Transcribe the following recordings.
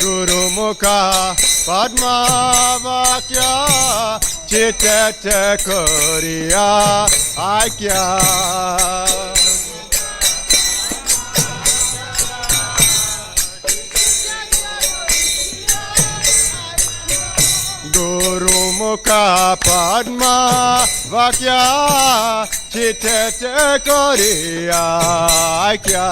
Guru Mukha Padma Vakya Chitete Koriya Aikya Guru Mukha Padma Vakya Chitete Koriya Aikya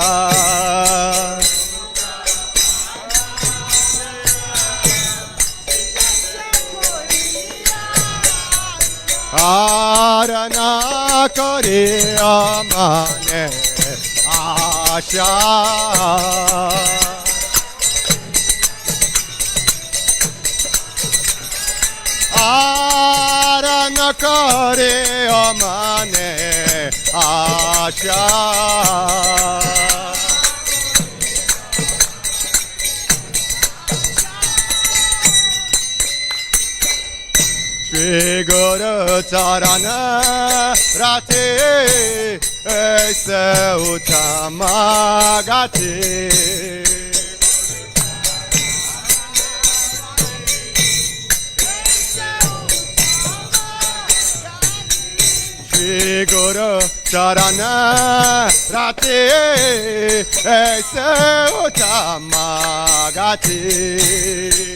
Arana Koriya Mane Asha Arana Koriya Mane Asha Shri Guru Charana Rati Aise Uttama Gati Shri Guru Charana Rati Aise Uttama Gati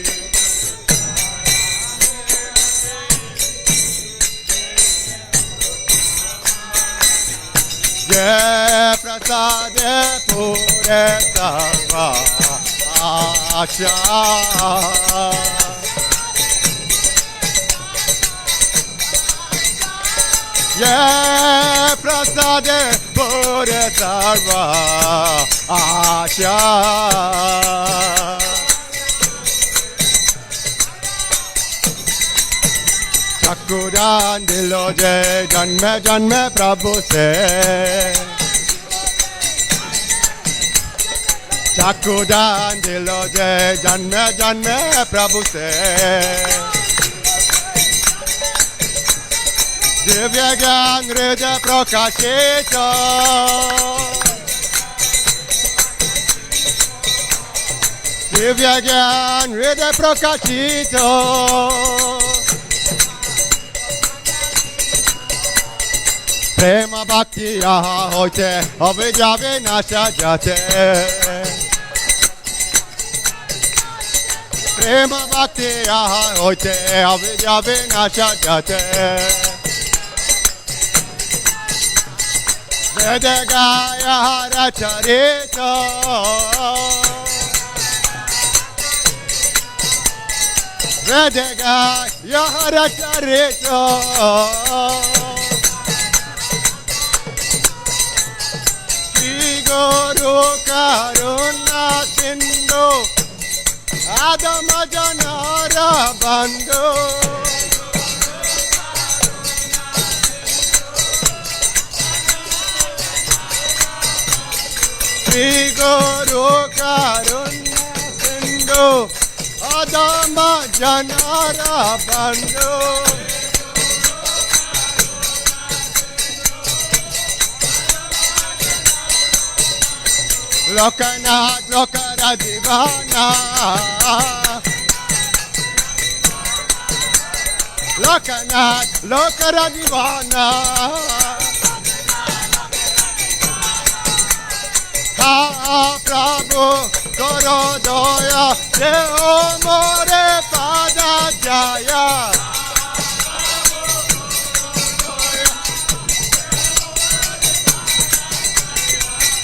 Ye prasade pure sarva asha Ye prasade pure sarva asha Chakudan dilo je janme janme Prabhu se Chakudan dilo je janme janme Prabhu se Divya gyan hridaya prakashita Divya gyan hridaya prakashita Prema bhakti yaha hote avidya vinasha jate Prema bhakti yaha hote avidya vinasha jate Vedagaya racharita Vedagaya racharita Guru Karuna Sindhu Adama Janara Bandhu Shri Guru Karuna Sindhu Adama Janara Bandhu Lokanath Lokara Divana Lokanath Lokara Divana Ha Prabhu Karo Doya Deo More Pada Jaya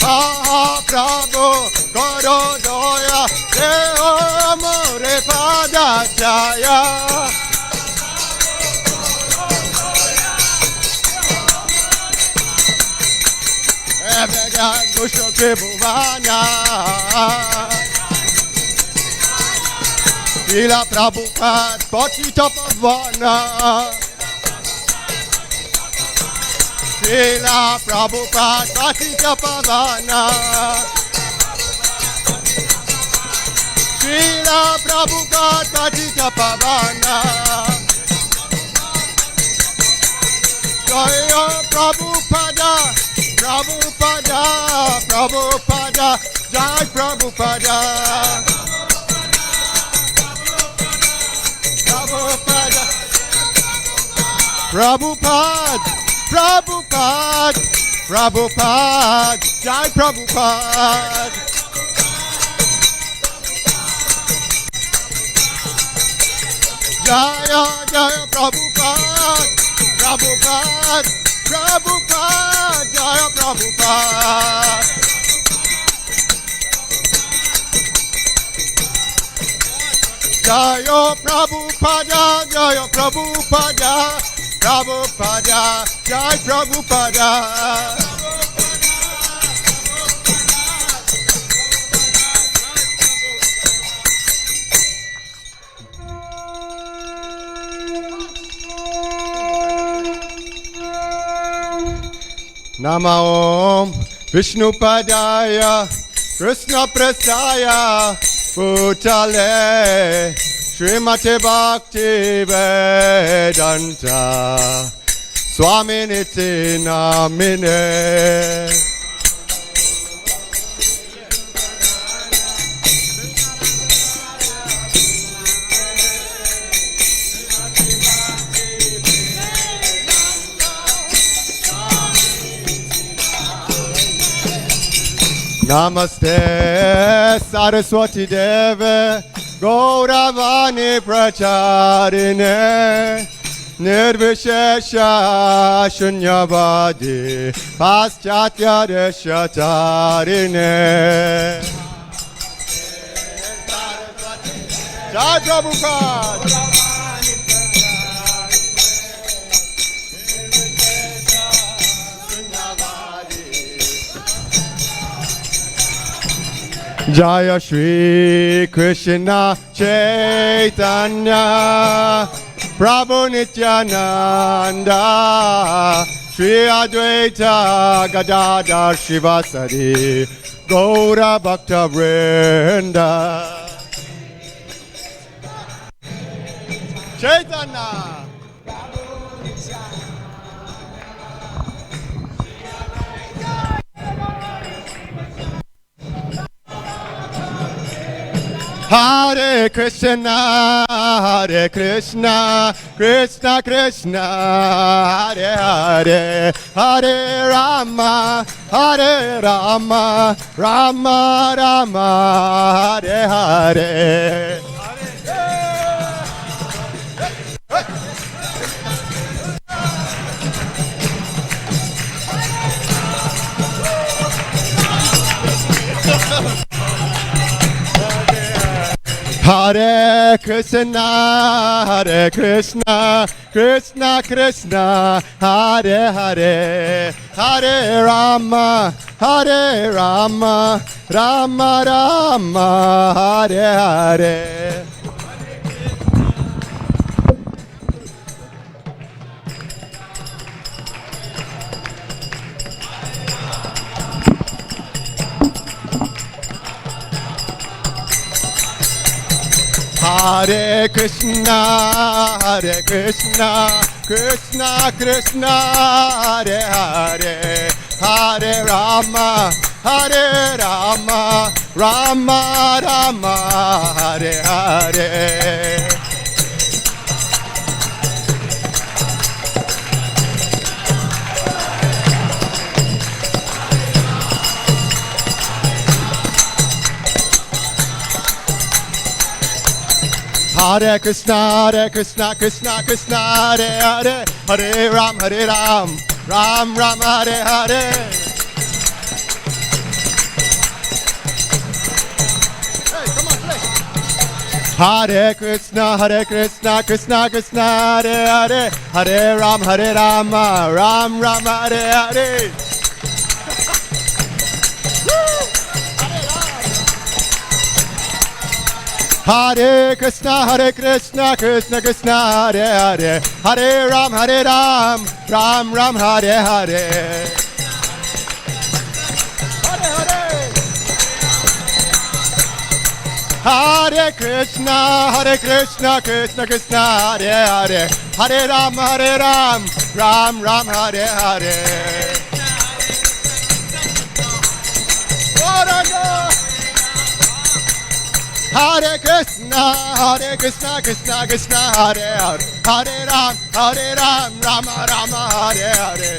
Ha Prabhu Karo Doya Deo More Pada Jaya Evegan Dushto Tribhuvana Srila Prabhupada Patita Pavana Srila Prabhupada Patita Pavana Srila Prabhupada Patita Pavana Jaya Prabhupada Prabhupada Prabhupada Jai Prabhupada Prabhupada, Prabhupada, Prabhupada, Jai Prabhupada. Jaya, Jaya Prabhupada, Prabhupada, Prabhupada, Jaya Prabhupada. Jaya Prabhupada, Jaya Prabhupada, Prabhupada, Jai Prabhupada. Nama Om Vishnu Padaya Krishna Prasaya Bhutale Srimate Bhakti Vedanta Swami Niti Namine. Namaste Saraswati Deve Gauravani Pracharine Nirvishesha Shunyavadi Paschatya Deshatarine. Jai Prabhupada. Jaya Shri Krishna Caitanya Prabhu Nityananda Shri Advaita Gadadhar Shivasari Gaura Bhakta Vrinda. Chaitanya Hare Krishna, Hare Krishna, Krishna Krishna, Hare Hare, Hare Rama, Hare Rama, Rama Rama, Hare Hare. Hare Krishna, Hare Krishna, Krishna Krishna, Hare Hare, Hare Rama, Hare Rama, Rama Rama, Hare Hare. Hare Krishna, Hare Krishna, Krishna Krishna, Hare Hare, Hare Rama, Hare Rama, Rama Rama, Hare Hare. Hare Krishna, Hare Krishna, Krishna Krishna, Hare Hare, Hare Ram, Ram Ram, Hare Hare. Hey, come on, play. Hare Krishna, Krishna Krishna, Hare Hare, Hare Ram, Ram Ram, Hare Hare. Hare Krishna, Krishna Krishna, Hare Hare, Hare Ram, Ram Ram, Hare Hare. Hare Hare. Hare Krishna, Krishna Krishna, Hare Hare, Hare Ram, Ram Ram, Hare Hare. Hare Krishna, Krishna Krishna, Hare Hare, Hare Ram, Rama Rama, Hare Hare.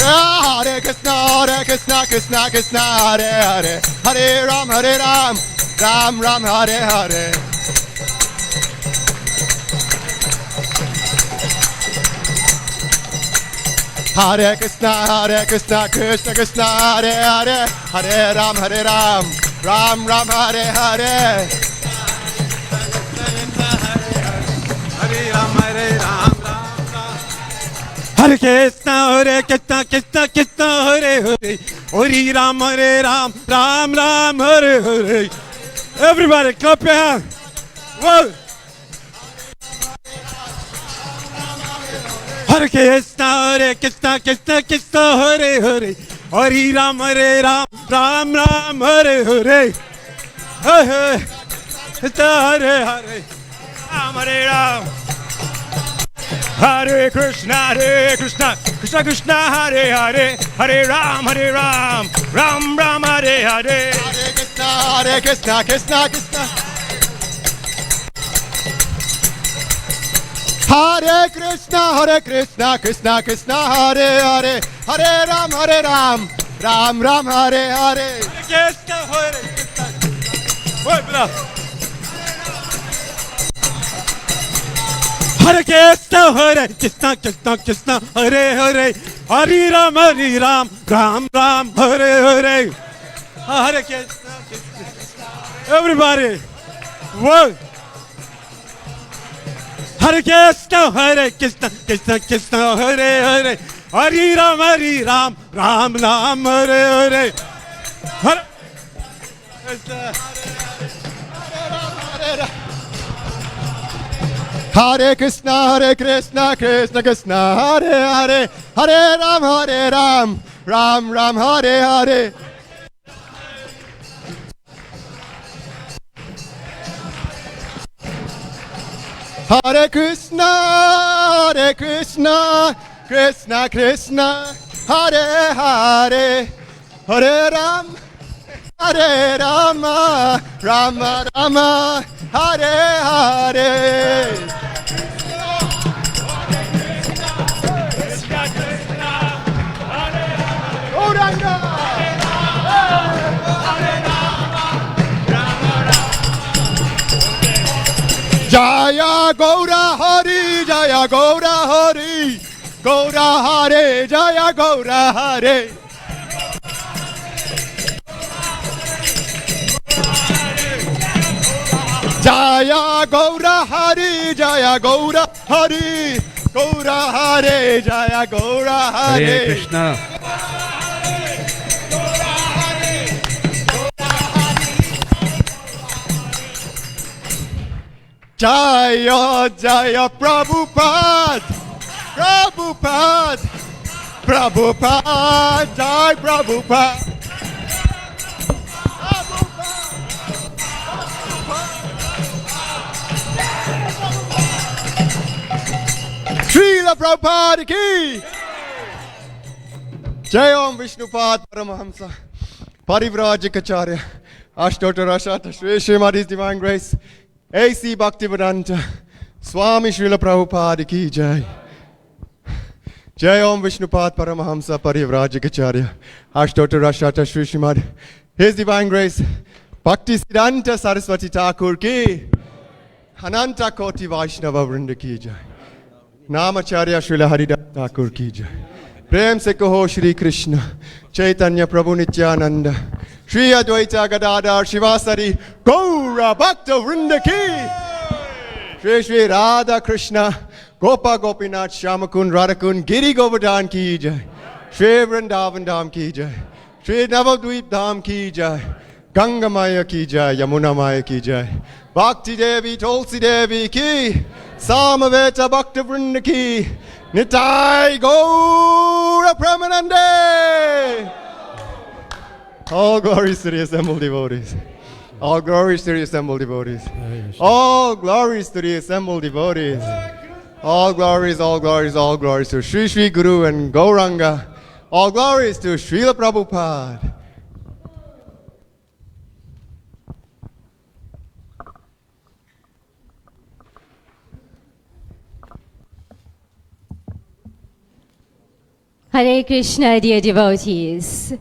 Hare Krishna, Krishna Krishna, Hare Hare, Hare Ram, Ram Ram, Hare Hare. Hare Krishna, Krishna Krishna, Hare Hare, Hare Ram, Ram Ram, Hare Hare. Hare Ram, Ram Hare Krishna, Krishna Krishna, Hare Hare, Hare Ram, Ram Ram, Hare Hare. Everybody, clap your hands. Whoa. Hare Krishna, Krishna Krishna, Hare Hare, Hare Ram, Ram Ram, Hare Hare. Hare Hare, Ram, Hare Ram. Hare Krishna, Krishna Krishna, Hare Hare, Hare Ram, Ram Ram, Hare Hare. Hare Krishna, Krishna Krishna. Hare Krishna, Krishna Krishna, Hare Hare, Hare Ram, Ram Ram, Hare Hare. Hare Krishna, Hare Krishna. Wait, brother. Hare Krishna, Krishna Krishna, Hare Hare, Hare Ram, Ram Ram, Hare Hare. Hare Krishna, everybody. Whoa. Hare Krishna, Krishna Krishna, Hare Hare, Hare Ram, Ram Ram, Hare Hare. Hare Krishna. Hare Krishna, Krishna Krishna, Hare Hare, Hare Ram, Ram Ram, Hare Hare. Hare Krishna, Krishna Krishna, Hare Hare, Hare Ram, Rama Rama, Hare Hare. Jaya Gaura Hari, Jaya Gaura Hari, Gaura Hare, Jaya Gaura Hare. Jaya Gaura Hari, Jaya Gaura Hari, Gaura Hare, Jaya Gaura Hare. Hare Krishna. Jaya Jaya Prabhupada, Prabhupada, Prabhupada, Jai Prabhupada. Srila Prabhupada ki Jai Om Vishnupad Paramahamsa Parivrajikacharya Ashtotter Ashata Shri Srimadi's Divine Grace A.C. Bhaktivedanta Swami Srila Prabhupada ki Jai. Jai Om Vishnupad Paramahamsa Parivrajikacharya Ashtotter Ashata Shri Srimad His Divine Grace Bhakti Siddhanta Saraswati Thakur ki Ananta Koti Vaishnava Vrinda ki Jai. नामाचार्य Srila Haridas Thakur की जय. प्रेम से कहो श्री कृष्ण चैतन्य प्रभु नित्यानंद श्री अद्वैत गदाधर शिवासरी गौर भक्त वृंद की. श्री श्री राधा कृष्ण गोपा गोपीनाथ श्याम कुंड राधा कुंड गिरी गोवर्धन की जय. श्री वृंदावन धाम की जय. श्री नवद्वीप धाम की जय. गंगा माया की जय. यमुना माया की जय. भक्ति देवी तुलसी देवी की Samaveta Bhakta Vrinda ki Nitai Gaura Pramanande. All glories to the assembled devotees. All glories to the assembled devotees. All glories to the assembled devotees. All glories, all glories, all glories to Shri Shri Guru and Gauranga. All glories to Srila Prabhupada. Hare Krishna, dear devotees.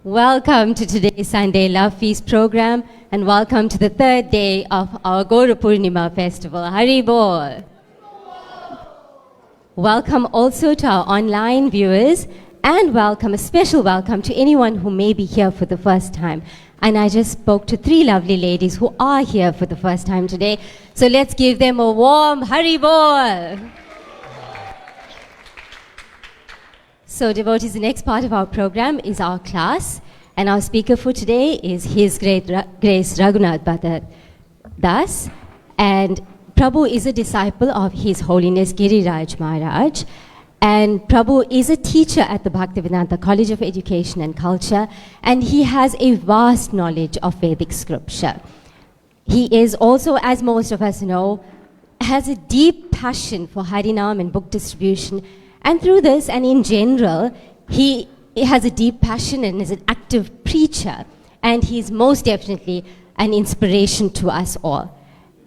Welcome to today's Sunday Love Feast program, and welcome to the third day of our Guru Purnima festival. Hari Bol. Welcome also to our online viewers, and a special welcome to anyone who may be here for the first time. And I just spoke to 3 lovely ladies who are here for the first time today. So let's give them a warm Hari Bol. So devotees, the next part of our program is our class, and our speaker for today is His Great Grace Raghunath Bhatta Das, and Prabhu is a disciple of His Holiness Giriraj Maharaj, and Prabhu is a teacher at the Bhaktivedanta College of Education and Culture, and he has a vast knowledge of Vedic scripture. He is also, as most of us know, has a deep passion for Harinam and book distribution. And through this, and in general, he has a deep passion and is an active preacher. And he is most definitely an inspiration to us all.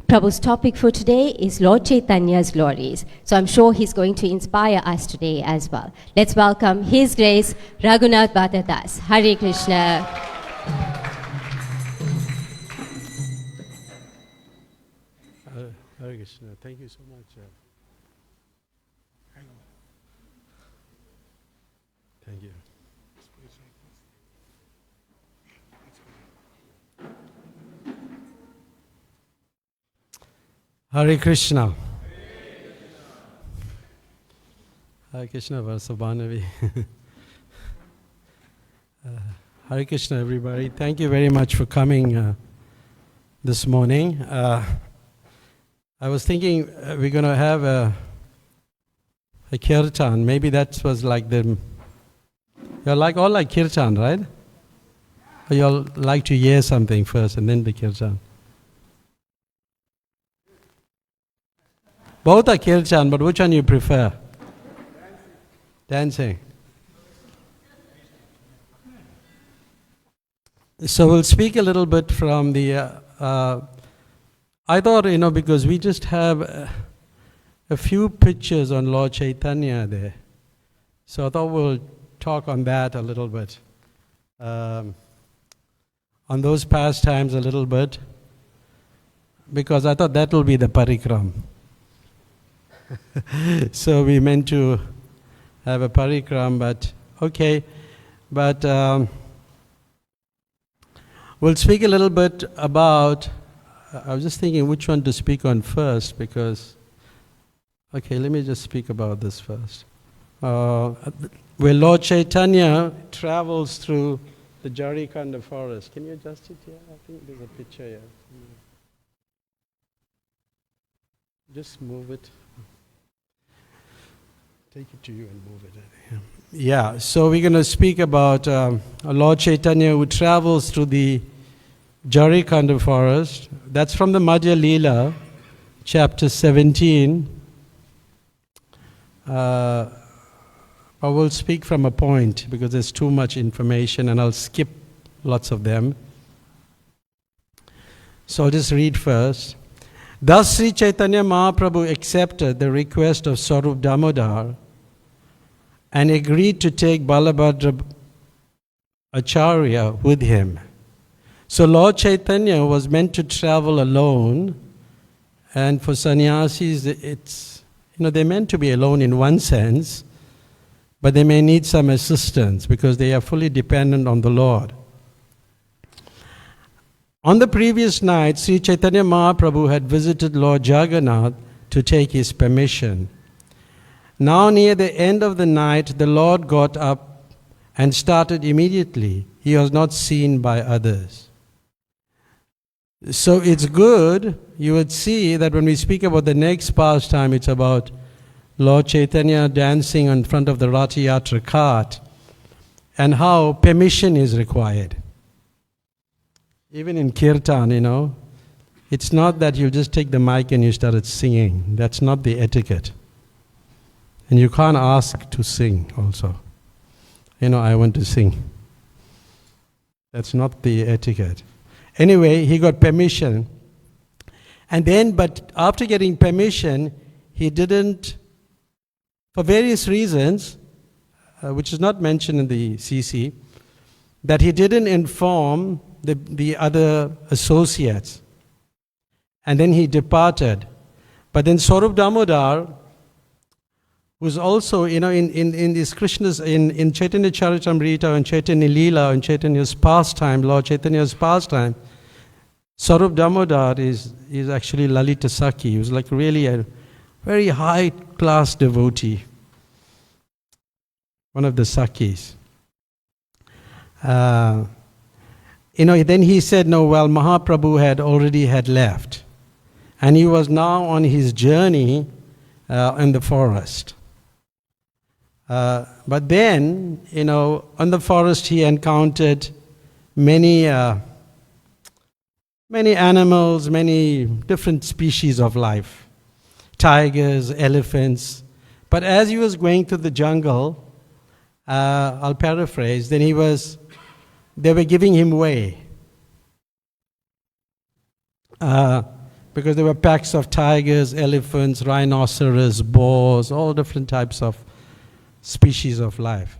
Prabhu's topic for today is Lord Caitanya's Glories. So I'm sure he's going to inspire us today as well. Let's welcome His Grace Raghunath Bhatta Das. Hare Krishna. Hare Krishna. Thank you so much. Thank you. Hare Krishna. Hare Krishna Varsabhanavi. Hare Krishna, everybody. Thank you very much for coming this morning. I was thinking we're going to have a kirtan. Maybe that was like the... You're all like kirtan, right? Or you all like to hear something first and then the kirtan? Both are kirtan, but which one you prefer? Dancing. So we'll speak a little bit from the... I thought, because we just have a few pictures on Lord Caitanya there. So I thought we'll talk on that a little bit. On those pastimes a little bit. Because I thought that will be the parikram. So we meant to have a parikram, but okay. But we'll speak a little bit about... I was just thinking which one to speak on first because... Okay, let me just speak about this first. Where Lord Caitanya travels through the Jharikanda forest. Can you adjust it here? I think there's a picture here. Just move it. Take it to you and move it. Yeah, so we're going to speak about Lord Caitanya who travels through the Jharikanda forest. That's from the Madhya Leela, chapter 17. I will speak from a point because there's too much information and I'll skip lots of them. So I'll just read first. Thus Sri Chaitanya Mahaprabhu accepted the request of Swarup Damodar and agreed to take Balabhadra Acharya with him. So Lord Caitanya was meant to travel alone, and for sannyasis it's, they're meant to be alone in one sense, but they may need some assistance because they are fully dependent on the Lord. On the previous night, Sri Chaitanya Mahaprabhu had visited Lord Jagannath to take his permission. Now near the end of the night, the Lord got up and started immediately. He was not seen by others. So it's good, you would see that when we speak about the next pastime, it's about Lord Caitanya dancing in front of the Ratha Yatra cart and how permission is required. Even in kirtan, it's not that you just take the mic and you started singing. That's not the etiquette. And you can't ask to sing also. I want to sing. That's not the etiquette. Anyway, he got permission. And then, but after getting permission, he didn't, for various reasons, which is not mentioned in the CC, that he didn't inform the other associates. And then he departed. But then Swarup Damodar, who's also, in these Krishna's, in Chaitanya Charitamrita and Chaitanya Leela and Chaitanya's pastime, Lord Chaitanya's pastime, Swarup Damodar is actually Lalita Sakhi. He was like really a very high-class devotee, one of the Sakhis. Then he said, no, well, Mahaprabhu had already left. And he was now on his journey in the forest. But then, on the forest he encountered many animals, many different species of life. Tigers, elephants. But as he was going through the jungle, I'll paraphrase, then they were giving him way. Because there were packs of tigers, elephants, rhinoceros, boars, all different types of species of life.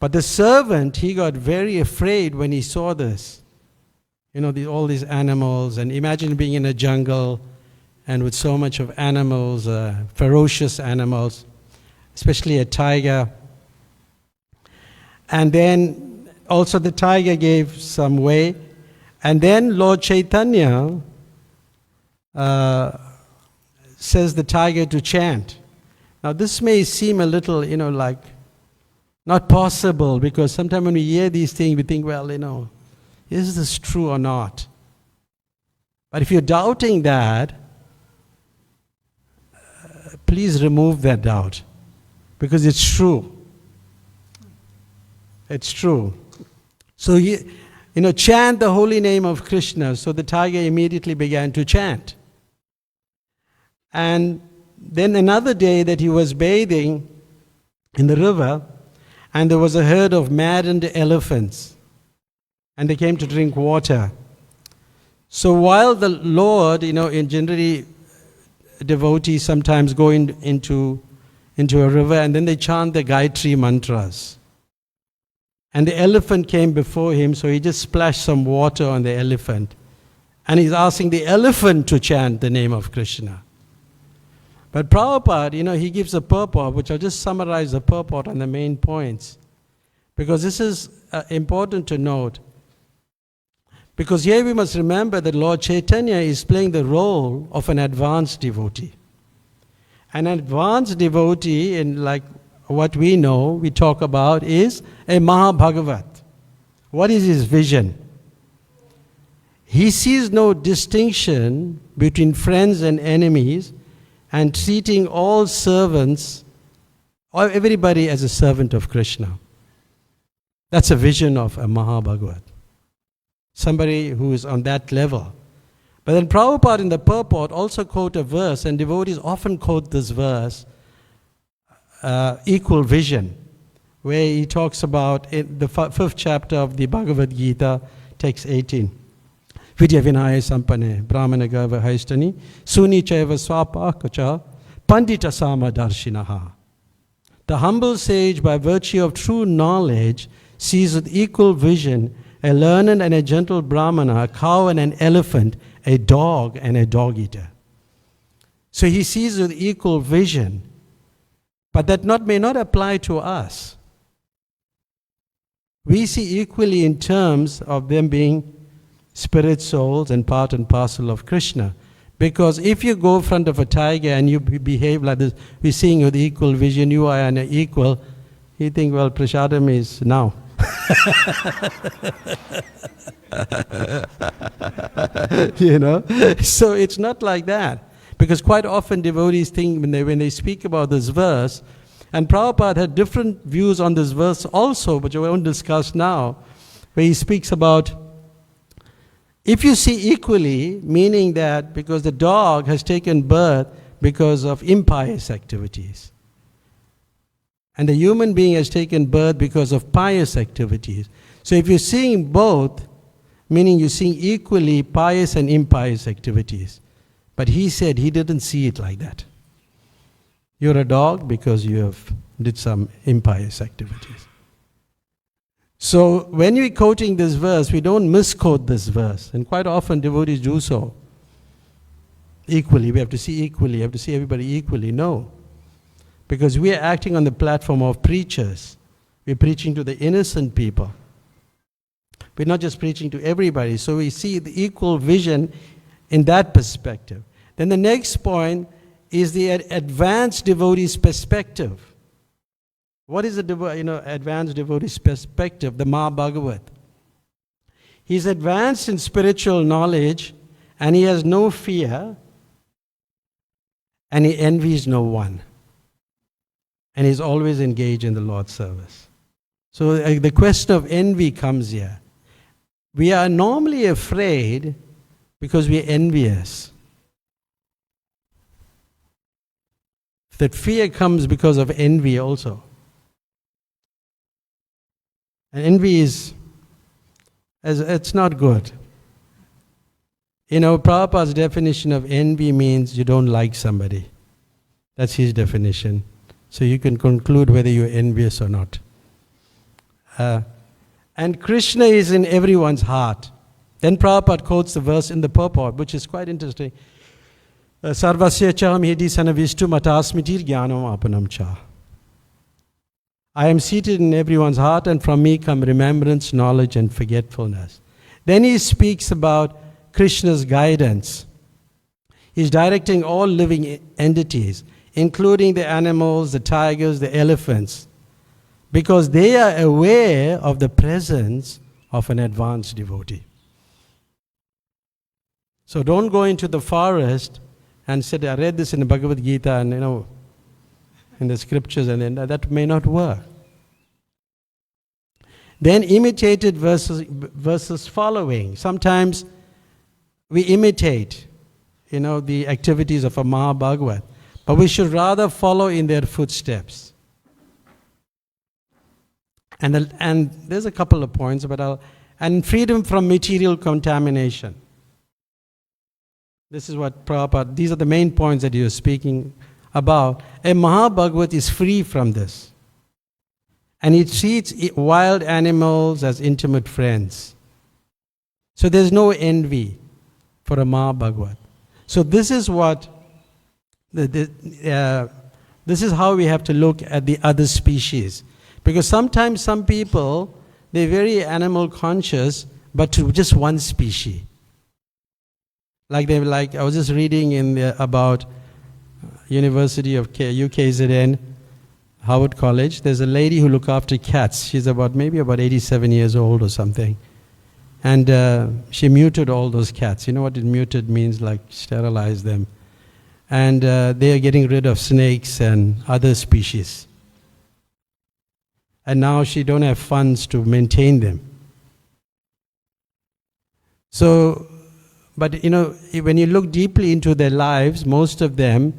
But the servant, he got very afraid when he saw this. All these animals, and imagine being in a jungle and with so much of animals, ferocious animals, especially a tiger. And then also the tiger gave some way. And then Lord Caitanya says the tiger to chant. Now this may seem a little, like not possible, because sometimes when we hear these things, we think, well, is this true or not? But if you're doubting that, please remove that doubt, because it's true. It's true. So, chant the holy name of Krishna. So the tiger immediately began to chant. And then another day that he was bathing in the river, and there was a herd of maddened elephants, and they came to drink water. So while the Lord, in generally devotees sometimes go into a river, and then they chant the Gayatri mantras. And the elephant came before him, so he just splashed some water on the elephant. And he's asking the elephant to chant the name of Krishna. But Prabhupada, he gives a purport, which I'll just summarize the purport on the main points. Because this is important to note. Because here we must remember that Lord Caitanya is playing the role of an advanced devotee. An advanced devotee, in like what we know, we talk about, is a Mahabhagavat. What is his vision? He sees no distinction between friends and enemies, and treating all servants, or everybody, as a servant of Krishna. That's a vision of a Mahabhagavat. Somebody who is on that level. But then Prabhupada in the purport also quote a verse, and devotees often quote this verse, equal vision, where he talks about in the 5th chapter of the Bhagavad Gita, text 18. Vidya vinaya sampane brahmana gava haistani suni chaiva swapakacha pandita sama darshinaha. The humble sage, by virtue of true knowledge, sees with equal vision a learned and a gentle brahmana, a cow and an elephant, a dog and a dog-eater. So he sees with equal vision, but that may not apply to us. We see equally in terms of them being spirit souls and part and parcel of Krishna. Because if you go in front of a tiger and you behave like this, we're seeing with equal vision, you are an equal, you think, well, prasadam is now. So it's not like that. Because quite often devotees think when they speak about this verse, and Prabhupada had different views on this verse also, which I won't discuss now, where he speaks about, if you see equally, meaning that because the dog has taken birth because of impious activities, And the human being has taken birth because of pious activities. So if you're seeing both, meaning you're seeing equally pious and impious activities. But he said he didn't see it like that. You're a dog because you have did some impious activities. So when we're quoting this verse, we don't misquote this verse. And quite often devotees do so. Equally, we have to see equally, we have to see everybody equally. No. Because we are acting on the platform of preachers. We're preaching to the innocent people. We're not just preaching to everybody. So we see the equal vision in that perspective. Then the next point is the advanced devotee's perspective. What is the advanced devotee's perspective? The Mahabhagavat. He's advanced in spiritual knowledge and he has no fear and he envies no one. And he's always engaged in the Lord's service. So the question of envy comes here. We are normally afraid because we are envious. That fear comes because of envy also. And envy it's not good. Prabhupada's definition of envy means you don't like somebody. That's his definition. So you can conclude whether you're envious or not. And Krishna is in everyone's heart. Then Prabhupada quotes the verse in the purport, which is quite interesting. Sarvasya chaham hedi sanavistu matasmitir jnanam apanam cha. I am seated in everyone's heart, and from me come remembrance, knowledge, and forgetfulness. Then he speaks about Krishna's guidance. He's directing all living entities, including the animals, the tigers, the elephants, because they are aware of the presence of an advanced devotee. So don't go into the forest and say, I read this in the Bhagavad Gita and in the scriptures, and then that may not work. Then imitated verses following. Sometimes we imitate, the activities of a Mahabhagavat, but we should rather follow in their footsteps. And there's a couple of points, and freedom from material contamination. This is what Prabhupada, these are the main points that he was speaking about. A Mahabhagavat is free from this. And he treats wild animals as intimate friends. So there's no envy for a Mahabhagavat. So this is what, this is how we have to look at the other species. Because sometimes some people, they're very animal conscious, but to just one species. I was just reading about University of UKZN, Howard College. There's a lady who looks after cats. She's maybe about 87 years old or something. And she muted all those cats. You know what muted means? Like sterilize them. And they are getting rid of snakes and other species. And now she don't have funds to maintain them. So, but when you look deeply into their lives, most of them,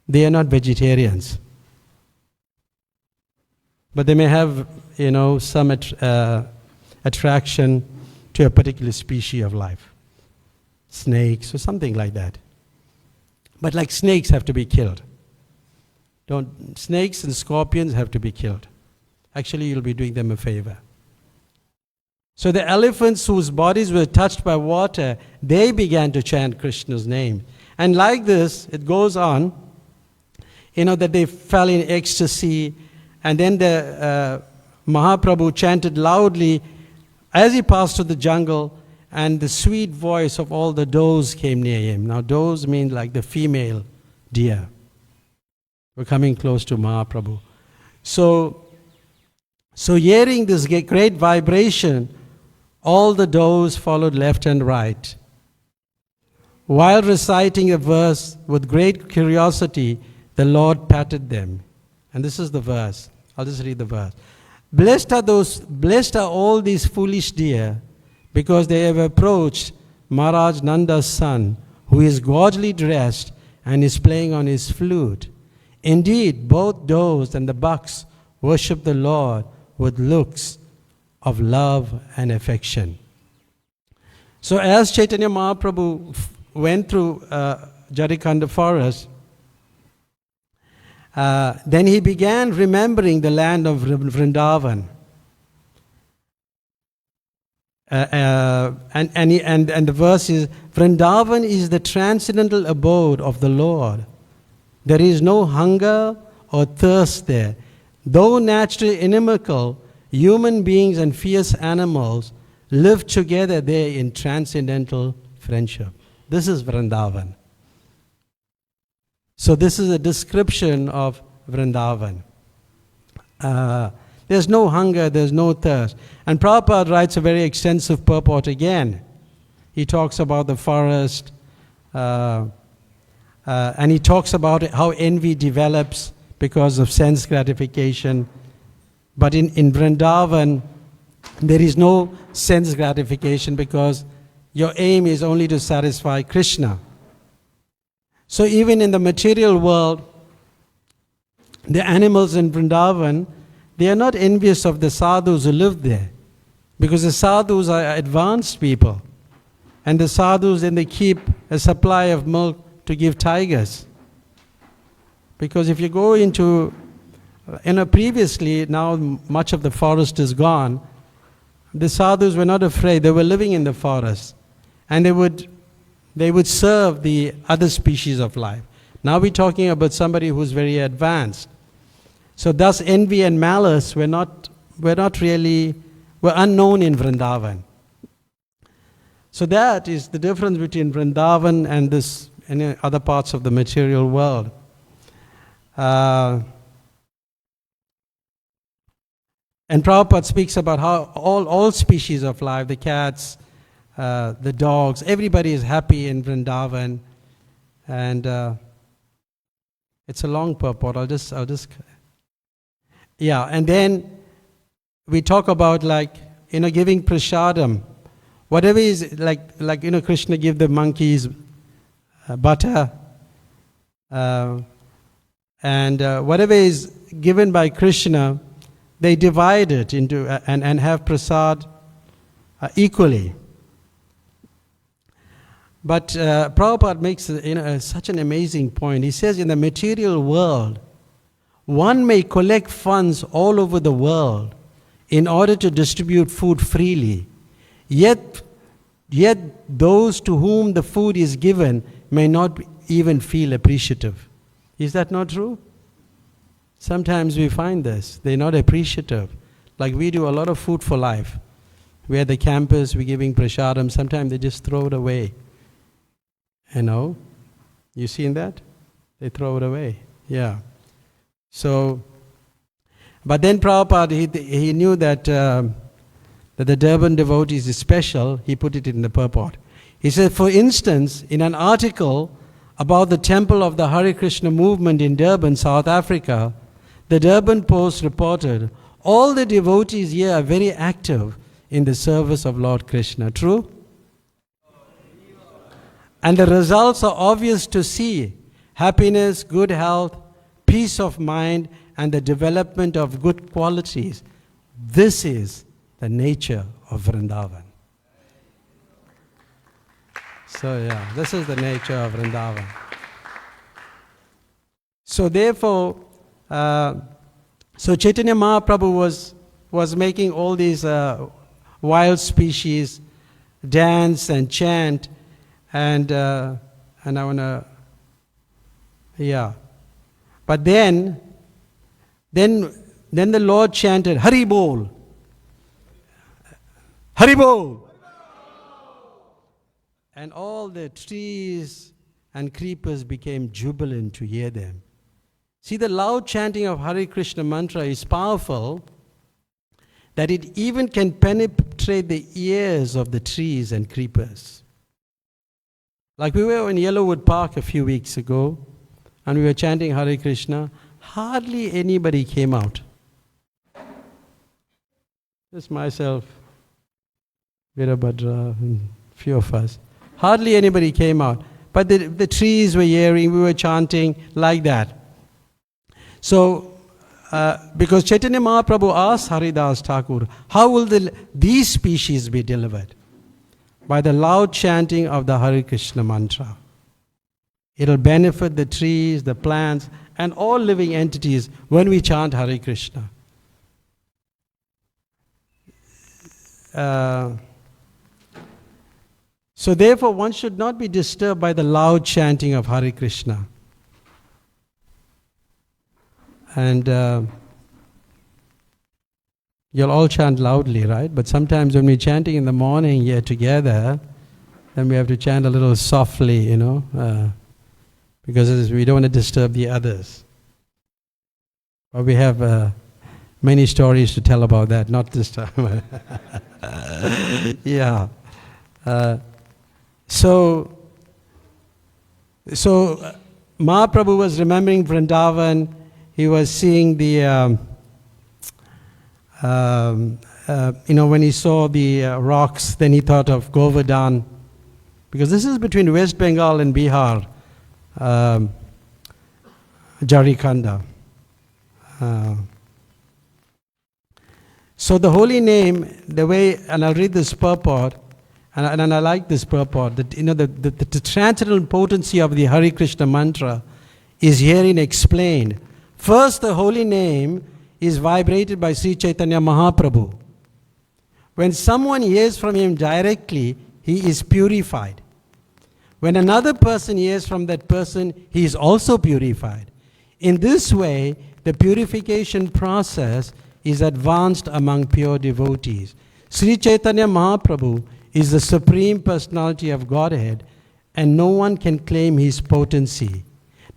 they are not vegetarians. But they may have, some attraction to a particular species of life. Snakes or something like that. But like snakes have to be killed. Snakes and scorpions have to be killed. Actually, you'll be doing them a favor. So the elephants whose bodies were touched by water, they began to chant Krishna's name. And like this, it goes on, that they fell in ecstasy. And then the Mahaprabhu chanted loudly as he passed through the jungle, and the sweet voice of all the does came near him. Now does mean like the female deer. We're coming close to Mahaprabhu. So hearing this great vibration, all the does followed left and right. While reciting a verse with great curiosity, the Lord patted them. And this is the verse. I'll just read the verse. Blessed are all these foolish deer, because they have approached Maharaj Nanda's son, who is gorgeously dressed and is playing on his flute. Indeed, both does and the bucks worship the Lord with looks of love and affection. So as Chaitanya Mahaprabhu went through Jharkhand forest, then he began remembering the land of Vrindavan. And the verse is, Vrindavan is the transcendental abode of the Lord. There is no hunger or thirst there. Though naturally inimical, human beings and fierce animals live together there in transcendental friendship. This is Vrindavan. So this is a description of Vrindavan. There's no hunger, there's no thirst. And Prabhupada writes a very extensive purport again. He talks about the forest, and he talks about how envy develops because of sense gratification. But in Vrindavan, there is no sense gratification because your aim is only to satisfy Krishna. So even in the material world, the animals in Vrindavan, they are not envious of the sadhus who live there, because the sadhus are advanced people. And the sadhus, then they keep a supply of milk to give tigers. Because if you go into, previously, now much of the forest is gone, the sadhus were not afraid. They were living in the forest. And they would serve the other species of life. Now we're talking about somebody who's very advanced. So thus envy and malice were unknown in Vrindavan. So that is the difference between Vrindavan and this and other parts of the material world. And Prabhupada speaks about how all species of life, the cats, the dogs, everybody is happy in Vrindavan. And it's a long purport. I'll just and then we talk about giving prasadam. Whatever is Krishna give the monkeys butter, and whatever is given by Krishna, they divide it into and have prasad equally. But Prabhupada makes such an amazing point. He says in the material world, one may collect funds all over the world in order to distribute food freely. Yet those to whom the food is given may not even feel appreciative. Is that not true? Sometimes we find this. They're not appreciative. Like we do a lot of food for life. We're at the campus, we're giving prasadam. Sometimes they just throw it away. You seen that? They throw it away. Yeah. So, but then Prabhupada, he knew that the Durban devotees is special. He put it in the purport. He said, for instance, in an article about the temple of the Hare Krishna movement in Durban, South Africa, the Durban Post reported, all the devotees here are very active in the service of Lord Krishna. True? And the results are obvious to see. Happiness, good health, peace of mind, and the development of good qualities. This is the nature of Vrindavan. So this is the nature of Vrindavan. So therefore, so Chaitanya Mahaprabhu was making all these wild species dance and chant, and I wanna, But then the Lord chanted, Hari Bol. Hari Bol. And all the trees and creepers became jubilant to hear them. See, the loud chanting of Hare Krishna mantra is powerful, that it even can penetrate the ears of the trees and creepers. Like we were in Yellowwood Park a few weeks ago, and we were chanting Hare Krishna. Hardly anybody came out. Just myself, Virabhadra, and a few of us. Hardly anybody came out. But the trees were hearing, we were chanting like that. So, because Chaitanya Mahaprabhu asked Haridas Thakur, how will these species be delivered? By the loud chanting of the Hare Krishna mantra. It will benefit the trees, the plants, and all living entities when we chant Hare Krishna. So therefore, one should not be disturbed by the loud chanting of Hare Krishna. And you'll all chant loudly, right? But sometimes when we're chanting in the morning here together, then we have to chant a little softly, because we don't want to disturb the others. But we have many stories to tell about that, not this time. Yeah. So Mahaprabhu was remembering Vrindavan. He was seeing the, when he saw the rocks, then he thought of Govardhan. Because this is between West Bengal and Bihar, Jharkhand. So the holy name, the way, and I'll read this purport, and I like this purport, that the transcendental potency of the Hare Krishna mantra is herein explained. First, the holy name is vibrated by Sri Chaitanya Mahaprabhu. When someone hears from him directly, he is purified. When another person hears from that person, he is also purified. In this way, the purification process is advanced among pure devotees. Sri Chaitanya Mahaprabhu is the Supreme Personality of Godhead, and no one can claim his potency.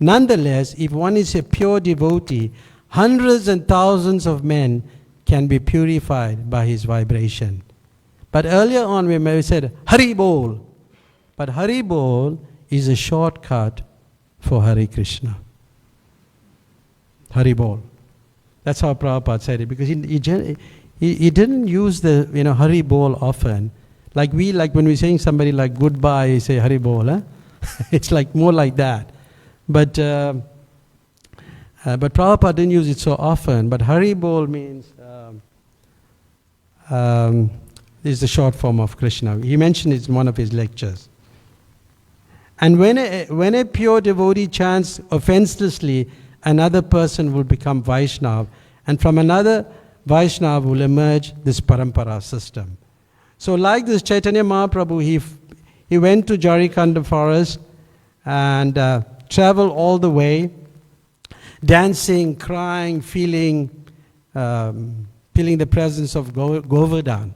Nonetheless, if one is a pure devotee, hundreds and thousands of men can be purified by his vibration. But earlier on we said, Hari Bol. But Hari Bol is a shortcut for Hare Krishna. Hari Bol. That's how Prabhupada said it, because he didn't use the Hari Bol often. Like when we're saying somebody like goodbye, you say Hari Bol. Huh? It's like more like that. But Prabhupada didn't use it so often. But Hari Bol means is the short form of Krishna. He mentioned it in one of his lectures. And when a pure devotee chants offenselessly, another person will become Vaishnava, and from another Vaishnava will emerge this parampara system. So like this Chaitanya Mahaprabhu, he went to Jharkhand forest and traveled all the way, dancing, crying, feeling the presence of Govardhan.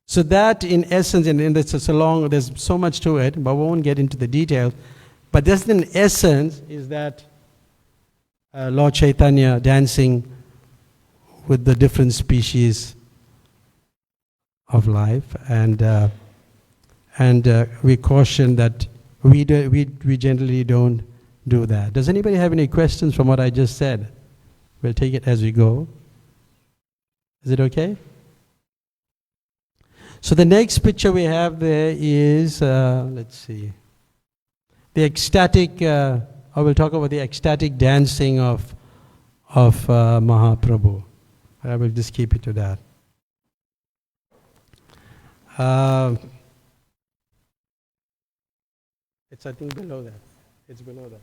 So that in essence, and it's so long, there's so much to it, but we won't get into the details. But this in essence is that Lord Caitanya dancing with the different species of life, and we caution that we generally don't do that. Does anybody have any questions from what I just said? We'll take it as we go. Is it okay? So the next picture we have there is, let's see, the ecstatic, I will talk about the ecstatic dancing of Mahaprabhu. I will just keep it to that. It's, I think, below that. It's below that.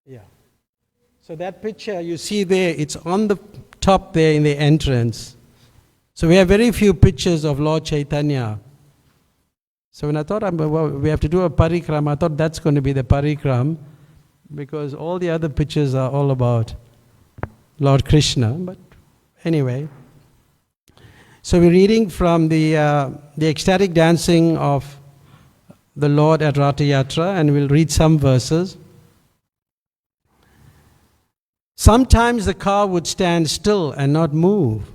Yeah. So that picture you see there, it's on the top there in the entrance. So we have very few pictures of Lord Caitanya. So when I thought we have to do a parikram, I thought that's going to be the parikram, because all the other pictures are all about Lord Krishna. But anyway, so we're reading from the ecstatic dancing of the Lord at Ratha Yatra, and we'll read some verses. Sometimes the car would stand still and not move.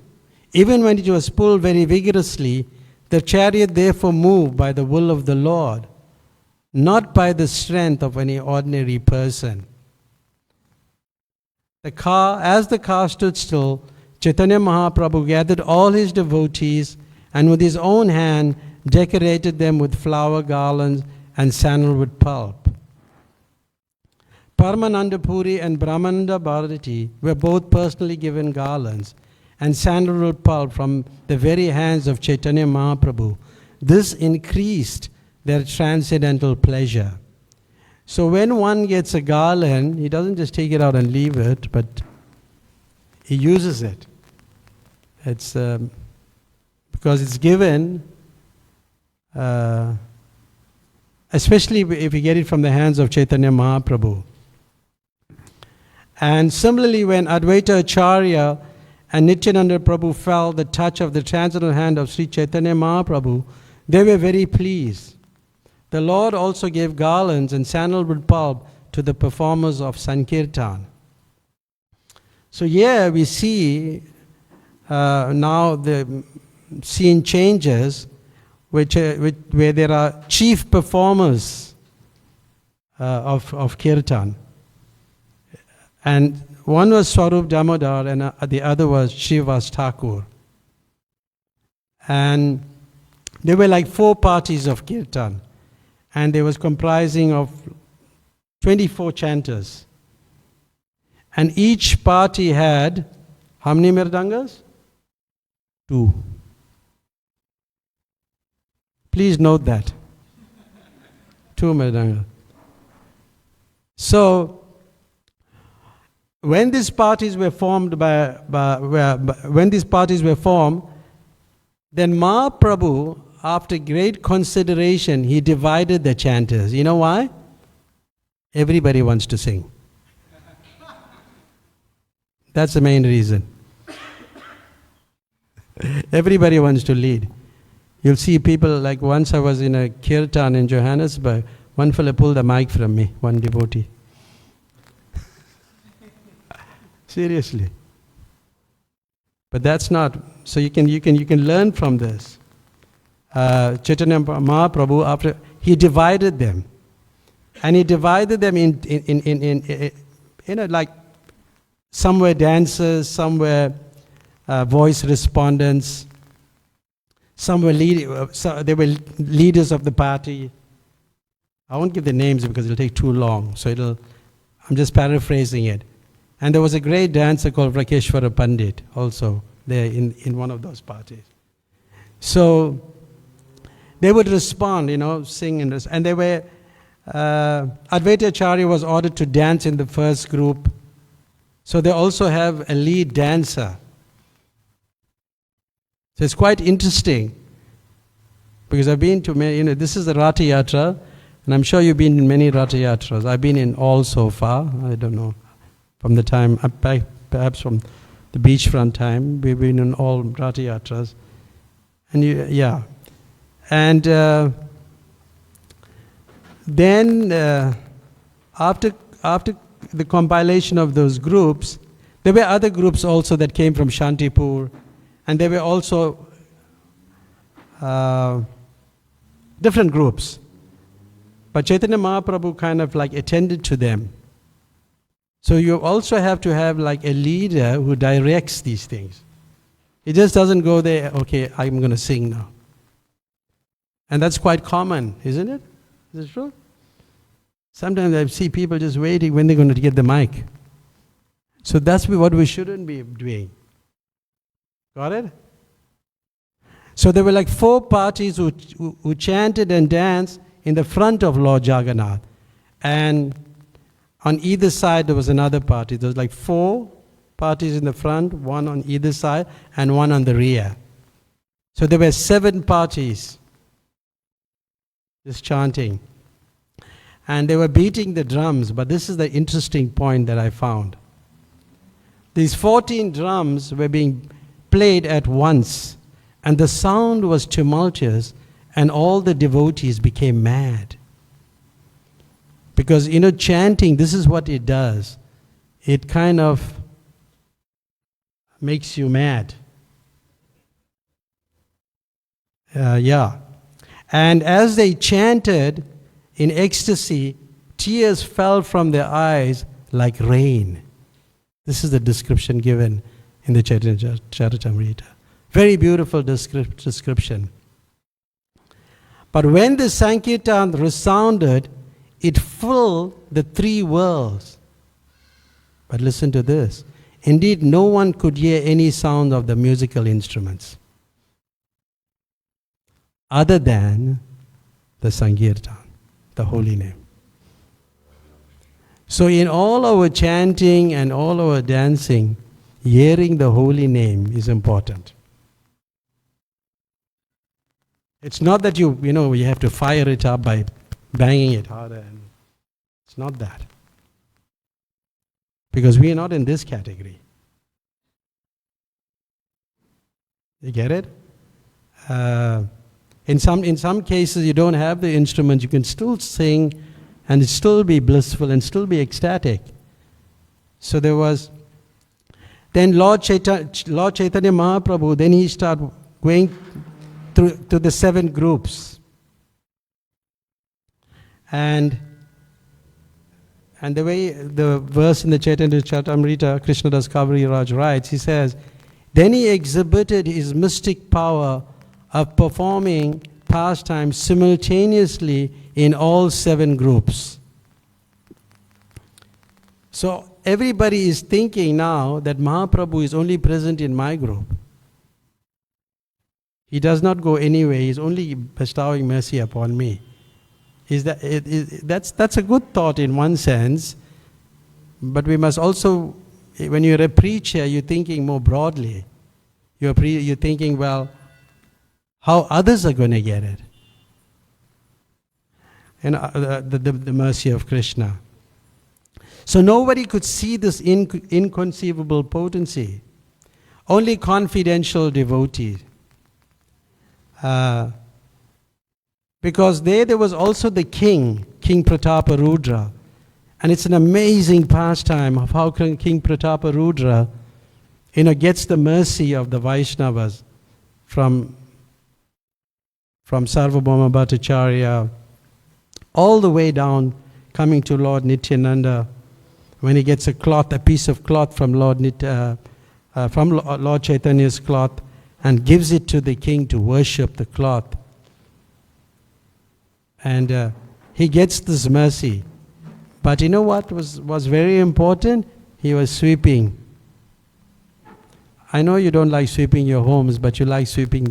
Even when it was pulled very vigorously, the chariot therefore moved by the will of the Lord, not by the strength of any ordinary person. As the car stood still, Chaitanya Mahaprabhu gathered all his devotees and with his own hand decorated them with flower garlands and sandalwood pulp. Paramananda Puri and Brahmananda Bharati were both personally given garlands and sandalwood pulp from the very hands of Chaitanya Mahaprabhu. This increased their transcendental pleasure. So when one gets a garland, he doesn't just take it out and leave it, but he uses it. It's because it's given, especially if you get it from the hands of Chaitanya Mahaprabhu. And similarly, when Advaita Acharya and Nityananda Prabhu felt the touch of the transcendental hand of Sri Chaitanya Mahaprabhu, they were very pleased. The Lord also gave garlands and sandalwood pulp to the performers of Sankirtan. So here we see now the scene changes, where there are chief performers of Kirtan. And one was Swarup Damodar and the other was Srivas Thakur. And there were like 4 parties of Kirtan. And they was comprising of 24 chanters. And each party had how many mridangas? 2. Please note that. 2 mridangas. So when these parties were formed, then Mahaprabhu, after great consideration, he divided the chanters. You know why? Everybody wants to sing. That's the main reason. Everybody wants to lead. You'll see people, like once I was in a kirtan in Johannesburg, one fellow pulled the mic from me, one devotee. Seriously. But that's not, so you can learn from this. Chaitanya Mahaprabhu, after he divided them, and he divided them in like some were dancers, some were voice respondents, some were they were leaders of the party. I won't give the names because it'll take too long, so I'm just paraphrasing it. And there was a great dancer called Rakeshwara Pandit also there in one of those parties. So they would respond, sing and they were, Advaita Acharya was ordered to dance in the first group. So they also have a lead dancer. So it's quite interesting because I've been to many, this is the Ratha Yatra, and I'm sure you've been in many Ratha Yatras. I've been in all so far, I don't know, from the time, perhaps from the beachfront time, we've been in all Ratha Yatras. And And then after the compilation of those groups, there were other groups also that came from Shantipur, and there were also different groups. But Chaitanya Mahaprabhu kind of like attended to them. So you also have to have like a leader who directs these things. He just doesn't go there, okay, I'm going to sing now. And that's quite common, isn't it? Is it true? Sometimes I see people just waiting when they're going to get the mic. So that's what we shouldn't be doing. Got it? So there were like 4 parties who chanted and danced in the front of Lord Jagannath. And on either side there was another party. There was like 4 parties in the front, 1 on either side, and 1 on the rear. So there were 7 parties just chanting. And they were beating the drums, but this is the interesting point that I found. These 14 drums were being played at once, and the sound was tumultuous, and all the devotees became mad. Because, chanting, this is what it does. It kind of makes you mad. And as they chanted in ecstasy, tears fell from their eyes like rain. This is the description given in the Chaitanya Charitamrita. Very beautiful description. But when the Sankirtan resounded, it filled the three worlds. But listen to this. Indeed, no one could hear any sound of the musical instruments other than the Sankirtan, the holy name. So in all our chanting and all our dancing, hearing the holy name is important. It's not that you have to fire it up by banging it harder. It's not that. Because we are not in this category. You get it? In some cases you don't have the instrument, you can still sing and still be blissful and still be ecstatic. So there was, then Lord Chaitanya Mahaprabhu, then he started going through to the 7 groups. And the way the verse in the Chaitanya Charitamrita, Krishnadas Kaviraj writes, he says, then he exhibited his mystic power of performing pastimes simultaneously in all 7 groups. So everybody is thinking now that Mahaprabhu is only present in my group. He does not go anywhere. He is only bestowing mercy upon me. That's a good thought in one sense, but we must also, when you're a preacher, you're thinking more broadly. You're thinking, well, how others are going to get it. And the mercy of Krishna. So nobody could see this inconceivable potency. Only confidential devotees. Because there was also the king, King Prataparudra. And it's an amazing pastime of how King Prataparudra, gets the mercy of the Vaishnavas from Sarvabhauma Bhattacharya all the way down, coming to Lord Nityananda, when he gets a piece of cloth from Lord Chaitanya's cloth, and gives it to the king to worship the cloth. And he gets this mercy. But you know what was very important? He was sweeping. I know you don't like sweeping your homes, but you like sweeping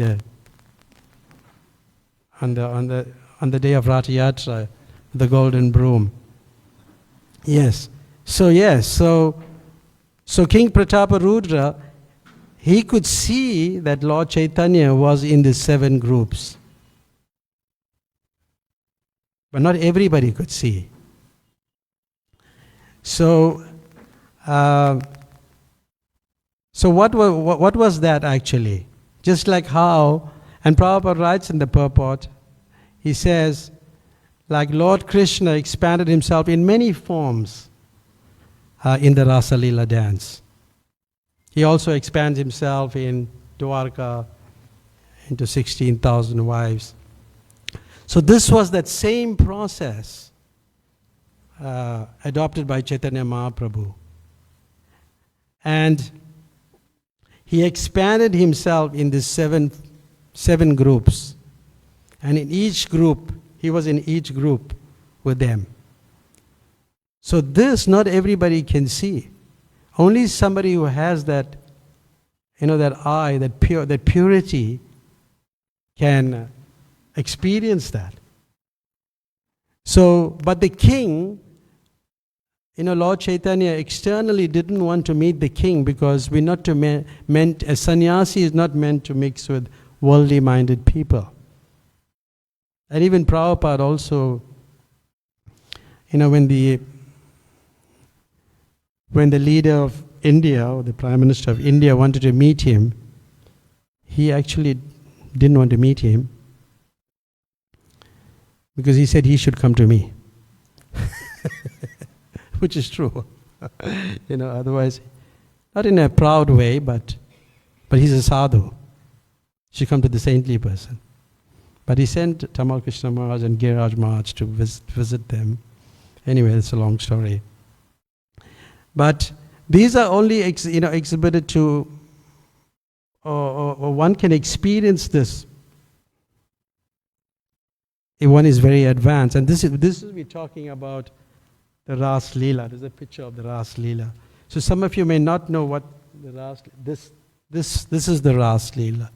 on the day of Rath Yatra, the golden broom. Yes. So King Prataparudra, he could see that Lord Chaitanya was in the 7 groups. But not everybody could see. So what was that actually? Just like how, and Prabhupada writes in the purport, he says, like Lord Krishna expanded himself in many forms in the Rasa Leela dance. He also expands himself in Dwarka into 16,000 wives. So this was that same process adopted by Chaitanya Mahaprabhu. And he expanded himself in the seven groups. And in each group, he was in each group with them. So this, not everybody can see. Only somebody who has that, that eye, that purity, can experience that. So, but the king, Lord Chaitanya externally didn't want to meet the king, because we're not meant, a sannyasi is not meant to mix with worldly minded people. And even Prabhupada also, when the leader of India, or the Prime Minister of India, wanted to meet him, he actually didn't want to meet him, because he said he should come to me. Which is true. Otherwise, not in a proud way, but he's a sadhu. He should come to the saintly person. But he sent Tamal Krishna Maharaj and Giriraj Maharaj to visit them. Anyway, it's a long story. But these are only exhibited to, or one can experience this one is very advanced. And this is we're talking about the Ras Leela. There's a picture of the Ras Leela. So some of you may not know what the Ras, this is the Ras Leela.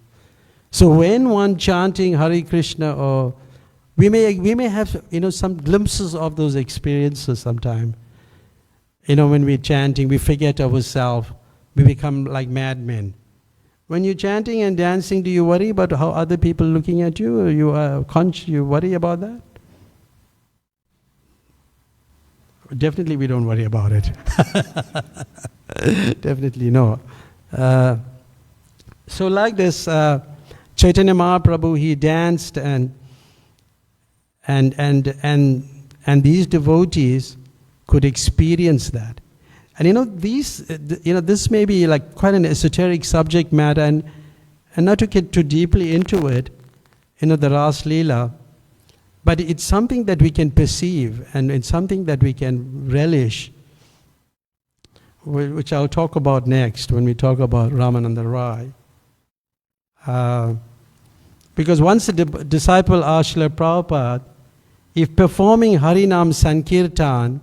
So when one chanting Hare Krishna, or we may have some glimpses of those experiences sometime. When we're chanting, we forget ourselves. We become like madmen. When you're chanting and dancing, do you worry about how other people are looking at you? Or you worry about that? Definitely we don't worry about it. Definitely no. So like this, Chaitanya Mahaprabhu, he danced and these devotees could experience that. And this may be like quite an esoteric subject matter, and not to get too deeply into it, the Ras Leela, but it's something that we can perceive, and it's something that we can relish, which I'll talk about next when we talk about Ramananda Rai. Because once a disciple asked Srila Prabhupada if performing Harinam Sankirtan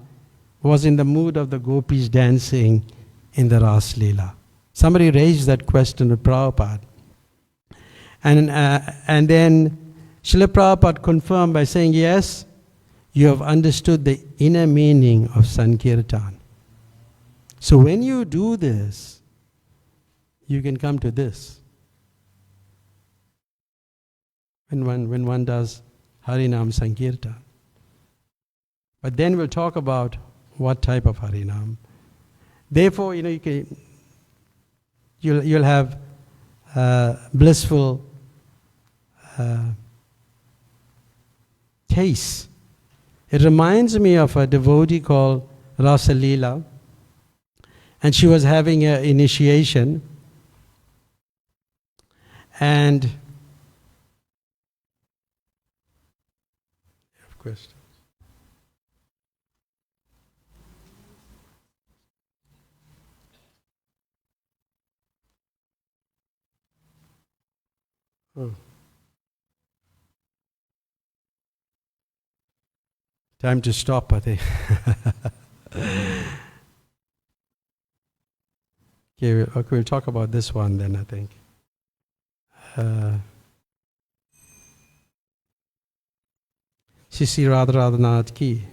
was in the mood of the gopis dancing in the Ras Leela. Somebody raised that question to Prabhupada. And then Srila Prabhupada confirmed by saying, yes, you have understood the inner meaning of Sankirtan. So when you do this, you can come to this. When one does Harinam Sankirtan. But then we'll talk about what type of Harinam. Therefore, you'll have blissful taste. It reminds me of a devotee called Rasa Leela, and she was having an initiation, and question. Oh. Time to stop, I think. Okay, we'll talk about this one then, I think. Sisi Radharanath ki.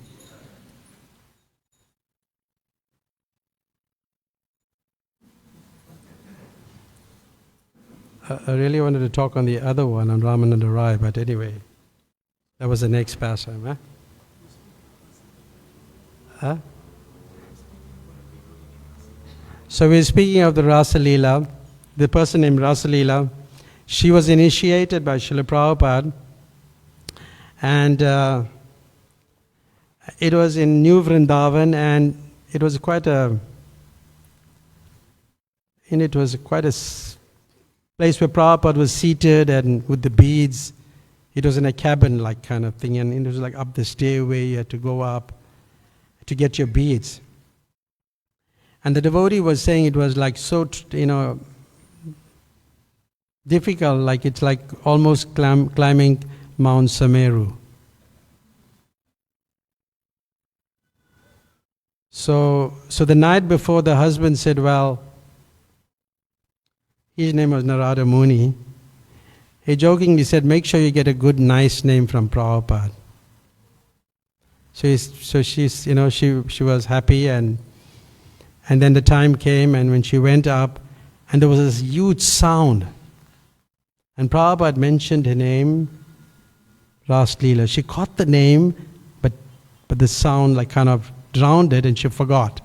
I really wanted to talk on the other one, on Ramananda Rai, but anyway, that was the next pastime, huh? Huh? So we're speaking of the Rasa Leela, the person named Rasa Leela. She was initiated by Srila Prabhupada, and it was in New Vrindavan, and it was quite a place where Prabhupada was seated and with the beads. It was in a cabin like kind of thing, and it was like up the stairway, you had to go up to get your beads. And the devotee was saying it was like so, difficult, like it's like almost climbing Mount Sumeru. So the night before, the husband said, well, his name was Narada Muni. He jokingly said, make sure you get a good, nice name from Prabhupada. So she was happy, and then the time came, and when she went up, and there was this huge sound. And Prabhupada mentioned her name, Ras Leela. She caught the name, but the sound like kind of drowned it, and she forgot.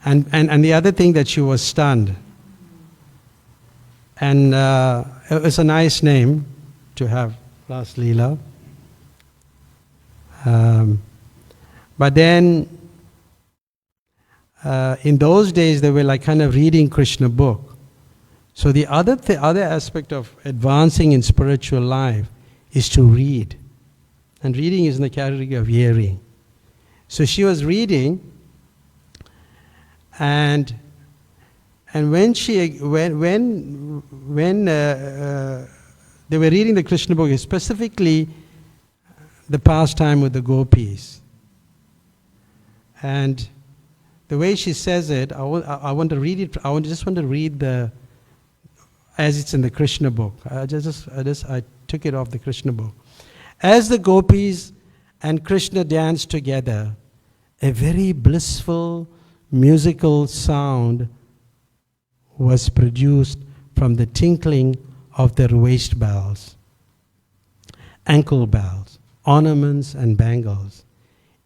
And the other thing that she was stunned. And it was a nice name to have, Ras Leela. But then, in those days, they were like kind of reading Krishna book. So the other aspect of advancing in spiritual life is to read. And reading is in the category of hearing. So she was reading, and when they were reading the Krishna book, specifically the pastime with the gopis. And the way she says it, I want to read it. I just want to read as it's in the Krishna book. I took it off the Krishna book. As the gopis and Krishna danced together, a very blissful musical sound was produced from the tinkling of their waist bells, ankle bells, ornaments and bangles.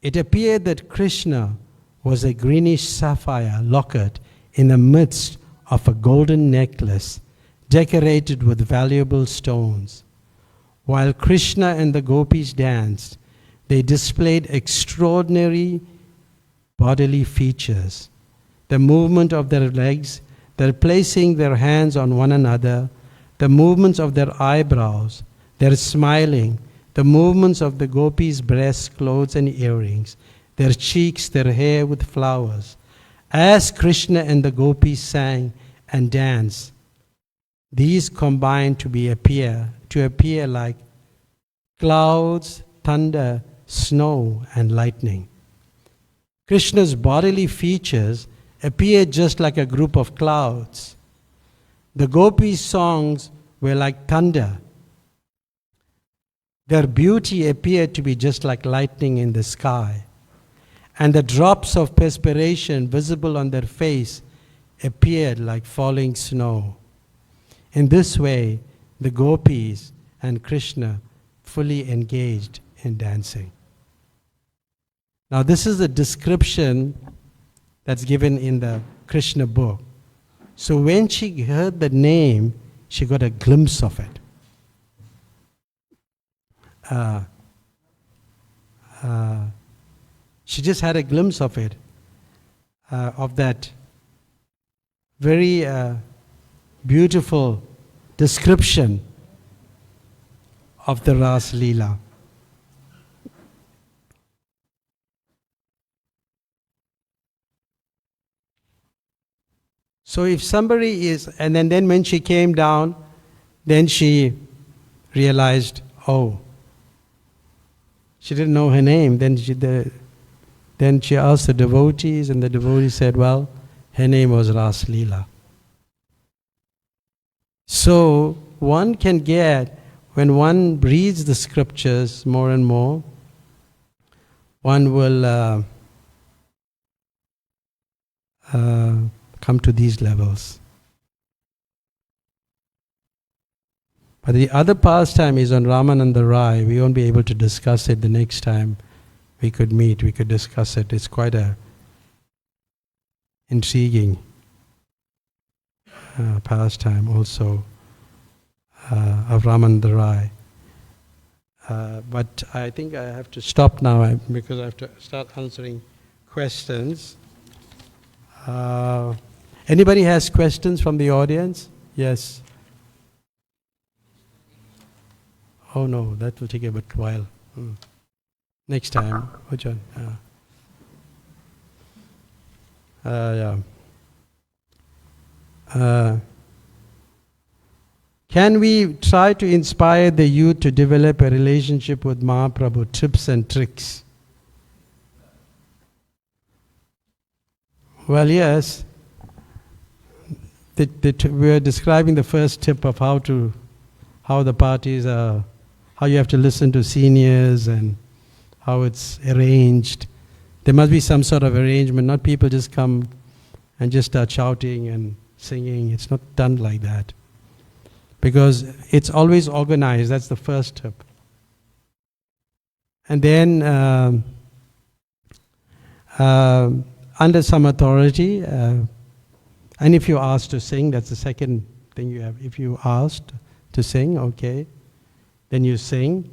It appeared that Krishna was a greenish sapphire locket in the midst of a golden necklace decorated with valuable stones. While Krishna and the gopis danced, they displayed extraordinary bodily features. The movement of their legs, their placing their hands on one another, the movements of their eyebrows, their smiling, the movements of the gopis' breasts, clothes and earrings, their cheeks, their hair with flowers. As Krishna and the gopis sang and danced, these combined to appear like clouds, thunder, snow, and lightning. Krishna's bodily features appeared just like a group of clouds. The gopis' songs were like thunder. Their beauty appeared to be just like lightning in the sky. And the drops of perspiration visible on their face appeared like falling snow. In this way, the gopis and Krishna fully engaged in dancing. Now, this is a description that's given in the Krishna book. So when she heard the name, she got a glimpse of it. She just had a glimpse of it, of that very beautiful description of the Ras Leela. So if somebody is, and then when she came down, then she realized, oh, she didn't know her name. Then she asked the devotees, and the devotees said, well, her name was Ras Leela. So one can get, when one reads the scriptures more and more, one will come to these levels. But the other pastime is on Ramananda Rai. We won't be able to discuss it the next time we could meet. We could discuss it. It's quite a intriguing pastime also of Ramananda Rai. But I think I have to stop now because I have to start answering questions. Anybody has questions from the audience? Yes. Oh no, that will take a bit while. Next time, John. Can we try to inspire the youth to develop a relationship with Mahaprabhu? Tips and tricks. Well, yes. We are describing the first tip of how the parties are, how you have to listen to seniors and how it's arranged. There must be some sort of arrangement, not people just come and just start shouting and singing. It's not done like that. Because it's always organized, that's the first tip. And then under some authority, and if you're asked to sing, that's the second thing you have. If you asked to sing, okay, then you sing.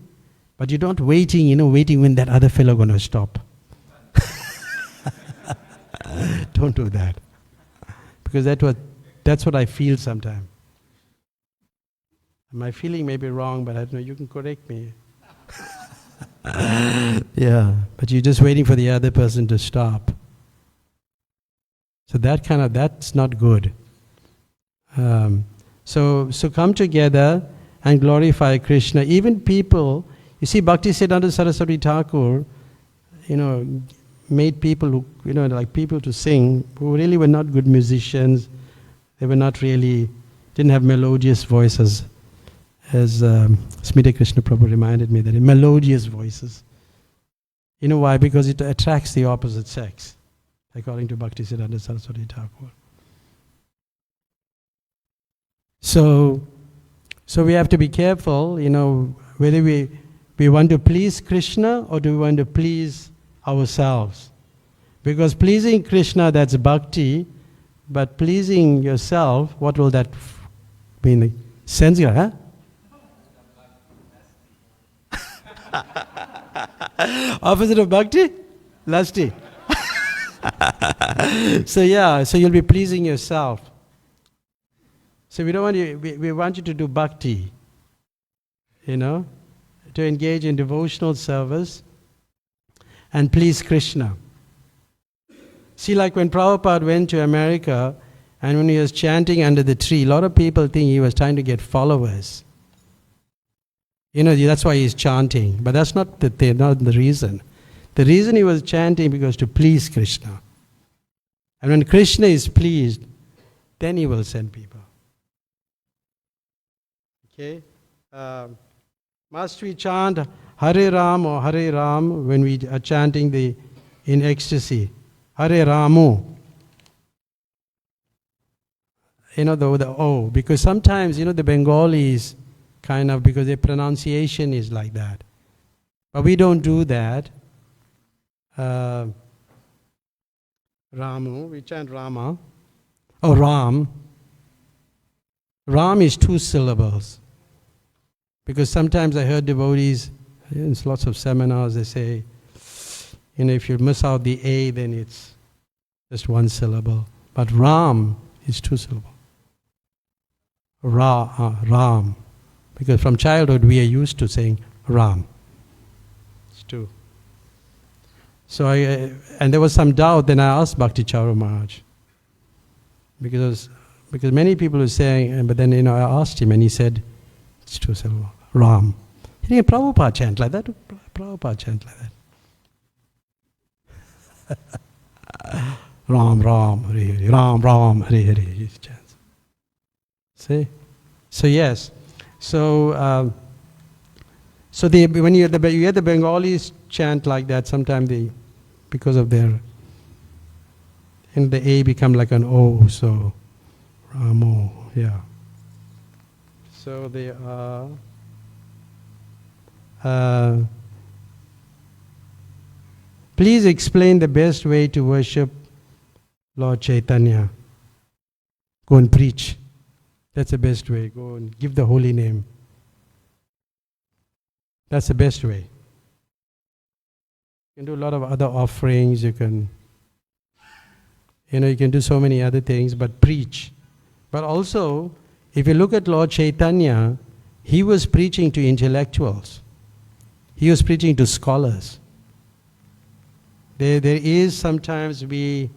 But you're not waiting when that other fellow going to stop. Don't do that. Because that's what I feel sometimes. My feeling may be wrong, but I don't know, you can correct me. Yeah, but you're just waiting for the other person to stop. So that's not good. So come together and glorify Krishna. Even people, you see, Bhaktisiddhanta Saraswati Thakur, made people who, like people to sing who really were not good musicians. They were not really, didn't have melodious voices, as Smita Krishna Prabhu reminded me, that melodious voices. You know why? Because it attracts the opposite sex, according to Bhaktisiddhanta Saraswati Thakur. So we have to be careful, whether we want to please Krishna or do we want to please ourselves. Because pleasing Krishna, that's bhakti, but pleasing yourself, what will that mean? Sensual, huh? Opposite of bhakti? Lusty. So you'll be pleasing yourself. So we don't want you, we want you to do bhakti, to engage in devotional service and please Krishna. See, like when Prabhupada went to America and when he was chanting under the tree, a lot of people think he was trying to get followers. That's why he's chanting. But that's not the reason. The reason he was chanting because to please Krishna. And when Krishna is pleased, then he will send people. Okay? Must we chant Hare Ram or Hare Ram when we are chanting in ecstasy? Hare Ramu. The O. Because sometimes, the Bengalis because their pronunciation is like that. But we don't do that. Ramu, we chant Rama. Oh, Ram. Ram is 2 syllables. Because sometimes I heard devotees, in lots of seminars, they say, if you miss out the A, then it's just 1 syllable. But Ram is 2 syllables. Ram. Because from childhood we are used to saying Ram. It's 2. So and there was some doubt, then I asked Bhakti Charu Maharaj. Because many people were saying, but then I asked him and he said, it's 2 syllables. Ram. You think Prabhupada chant like that? Prabhupada chant like that. Ram, Ram, Hare Hare. Ram, Ram, Hare Hare. He chants. See? So yes. So when you hear the Bengalis chant like that, sometimes because of their, the A become like an O, so Ramo, yeah. So they are. Please explain the best way to worship Lord Caitanya. Go and preach. That's the best way. Go and give the holy name. That's the best way. You can do a lot of other offerings. You can do so many other things, but preach. But also, if you look at Lord Caitanya, he was preaching to intellectuals. He was preaching to scholars. There is sometimes we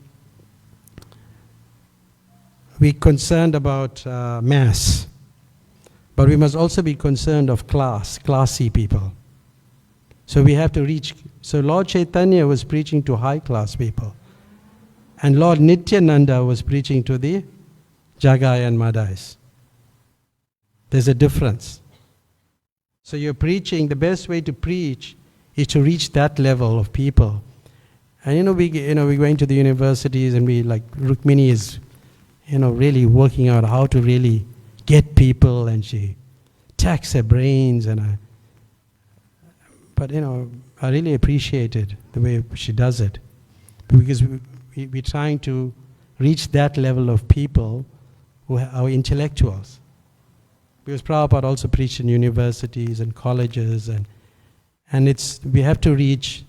concerned about mass, but we must also be concerned of classy people. So we have to reach. So Lord Caitanya was preaching to high class people, and Lord Nityananda was preaching to the Jagai and Madais. There's a difference. So you're preaching. The best way to preach is to reach that level of people. And we're going to the universities, and we like Rukmini is. Really working out how to really get people, and she tacks her brains, but I really appreciated the way she does it, because we're trying to reach that level of people who are intellectuals. Because Prabhupada also preached in universities and colleges, and we have to reach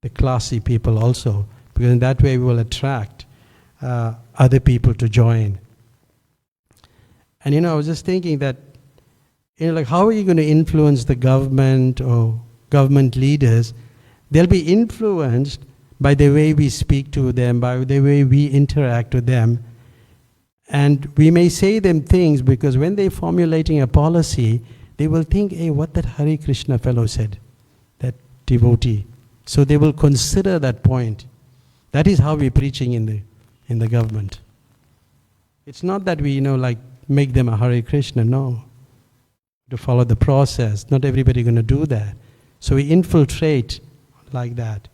the classy people also, because in that way we will attract other people to join. And I was just thinking that, how are you going to influence the government or government leaders? They'll be influenced by the way we speak to them, by the way we interact with them. And we may say them things because when they're formulating a policy, they will think, hey, what that Hare Krishna fellow said, that devotee. So they will consider that point. That is how we're preaching in the government. It's not that we, make them a Hare Krishna, no. To follow the process. Not everybody going to do that. So we infiltrate like that.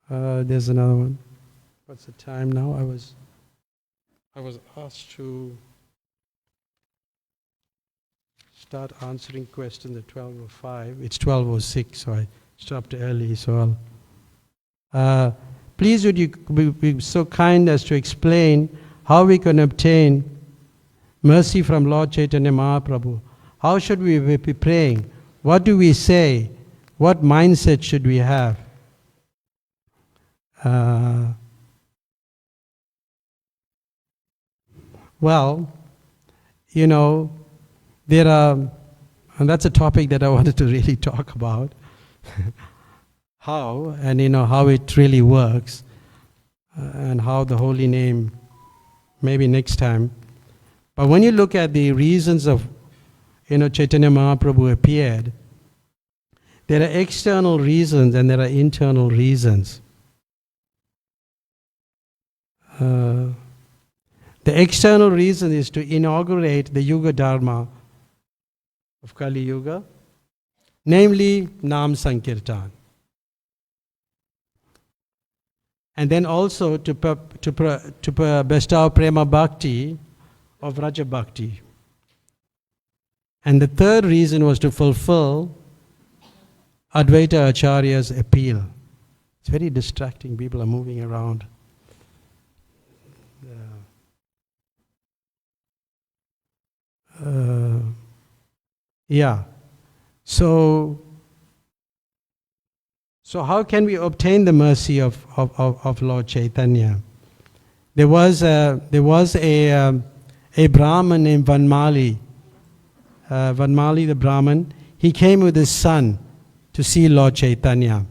There's another one. What's the time now? I was asked to start answering questions at 12:05. It's 12:06, so I stopped early. So please would you be so kind as to explain how we can obtain mercy from Lord Caitanya Mahaprabhu. How should we be praying? What do we say? What mindset should we have? Well, there are, and that's a topic that I wanted to really talk about, how, and how it really works, and how the holy name, maybe next time. But when you look at the reasons of, Chaitanya Mahaprabhu appeared, there are external reasons and there are internal reasons. The external reason is to inaugurate the Yuga Dharma of Kali Yuga, namely Nam Sankirtan. And then also to bestow Prema Bhakti of Raja Bhakti. And the third reason was to fulfill Advaita Acharya's appeal. It's very distracting, people are moving around. So how can we obtain the mercy of Lord Caitanya? There was a Brahmin named Vanmali. Vanmali the Brahmin, he came with his son to see Lord Caitanya.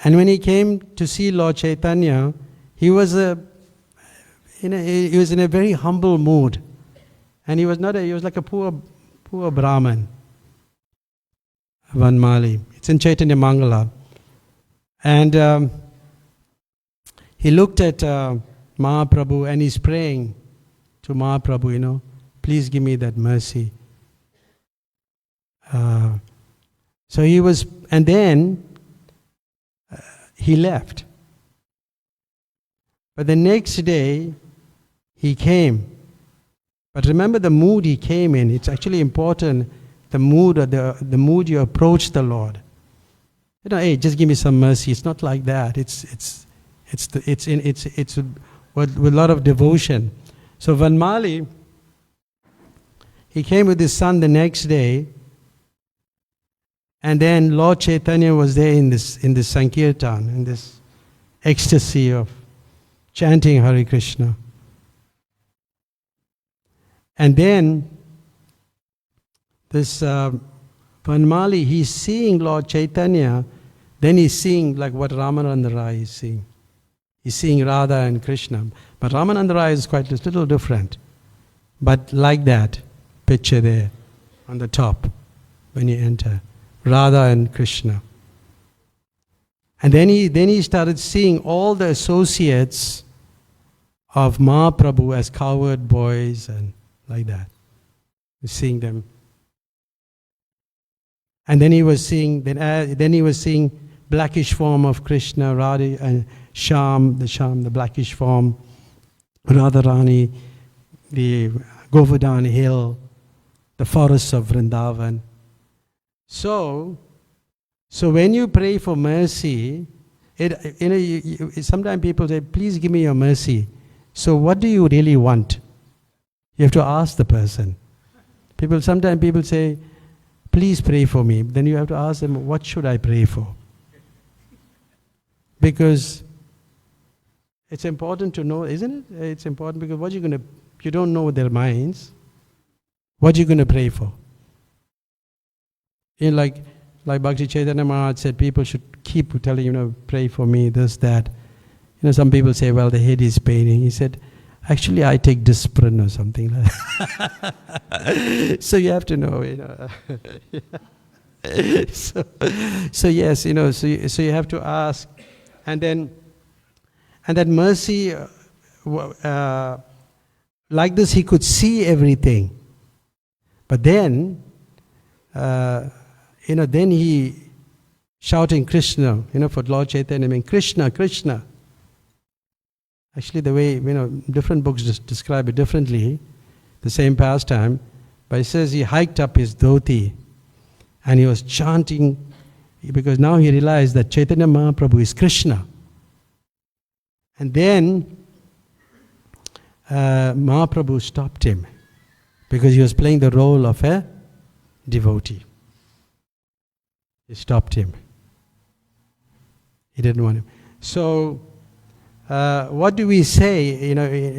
And when he came to see Lord Caitanya, he was in a very humble mood. And he was like a poor Brahmin, Vanmali. It's in Chaitanya Mangala. And he looked at Mahaprabhu and he's praying to Mahaprabhu, please give me that mercy. So he was, and then he left. But the next day, he came. But remember the mood he came in. It's actually important, the mood or the mood you approach the Lord. Hey, just give me some mercy. It's not like that. It's with a lot of devotion. So Vanmali, he came with his son the next day, and then Lord Caitanya was there in this Sankirtan, in this ecstasy of chanting Hare Krishna. And then this Vanmali, he's seeing Lord Caitanya, then he's seeing like what Ramananda Rai is seeing. He's seeing Radha and Krishna. But Ramananda Rai is quite a little different. But like that picture there on the top when you enter. Radha and Krishna. And then he started seeing all the associates of Mahaprabhu as cowherd boys and like that. He's seeing them. And then he was seeing blackish form of Krishna, Radha and the blackish form, Radharani, the Govardhan hill, the forests of Vrindavan. So when you pray for mercy, sometimes people say, please give me your mercy. So what do you really want? You have to ask the person. Sometimes people say, please pray for me. Then you have to ask them, what should I pray for? Because it's important to know, isn't it? It's important because you don't know their minds. What are you going to pray for? Like Bhakti Chaitanya Maharaj said, people should keep telling, pray for me, this, that. some people say, well, the head is paining. He said, actually, I take Disprin or something like that. So you have to know, so yes, so you have to ask. And that mercy, like this, he could see everything. But then, then he shouting Krishna, for Lord Caitanya, I mean, Krishna, Krishna. Actually, the way, different books describe it differently, the same pastime, but it says he hiked up his dhoti and he was chanting, because now he realized that Chaitanya Mahaprabhu is Krishna. And then Mahaprabhu stopped him because he was playing the role of a devotee. He stopped him. He didn't want him. So, what do we say?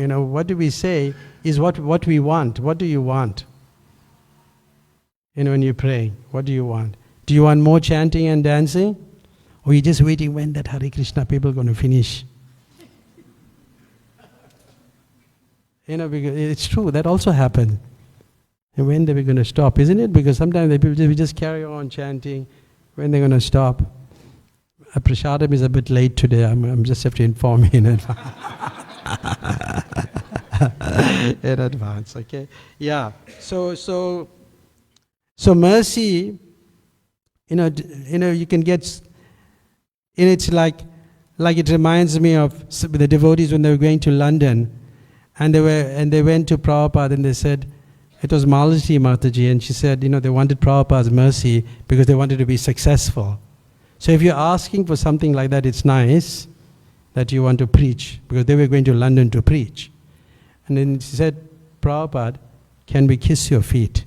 What do we say is what we want. What do you want? When you're praying, what do you want? Do you want more chanting and dancing? Or are you just waiting when that Hare Krishna people are going to finish? Because it's true, that also happens. And when they were going to stop, isn't it? Because sometimes the people just carry on chanting. When they're going to stop? Prasadam is a bit late today. I'm just have to inform you in advance. In advance, okay? Yeah. So mercy, you can get. It's like it reminds me of the devotees when they were going to London, and they went to Prabhupada and they said, it was Malati Mataji, and she said, they wanted Prabhupada's mercy because they wanted to be successful. So if you're asking for something like that, it's nice that you want to preach, because they were going to London to preach. And then she said, Prabhupada, can we kiss your feet?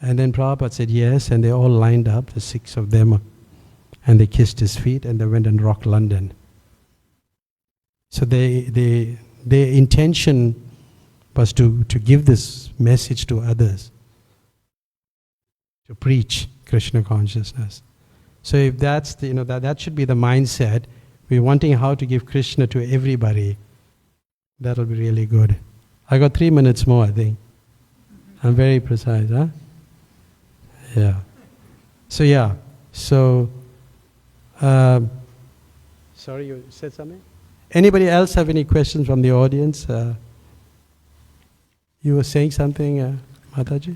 And then Prabhupada said yes, and they all lined up, the 6 of them, and they kissed his feet, and they went and rocked London. So their intention was to give this message to others, to preach Krishna consciousness. So if that's that should be the mindset. We're wanting how to give Krishna to everybody. That'll be really good. I got 3 minutes more, I think. I'm very precise, huh? Yeah. So sorry, you said something? Anybody else have any questions from the audience? You were saying something, Mataji?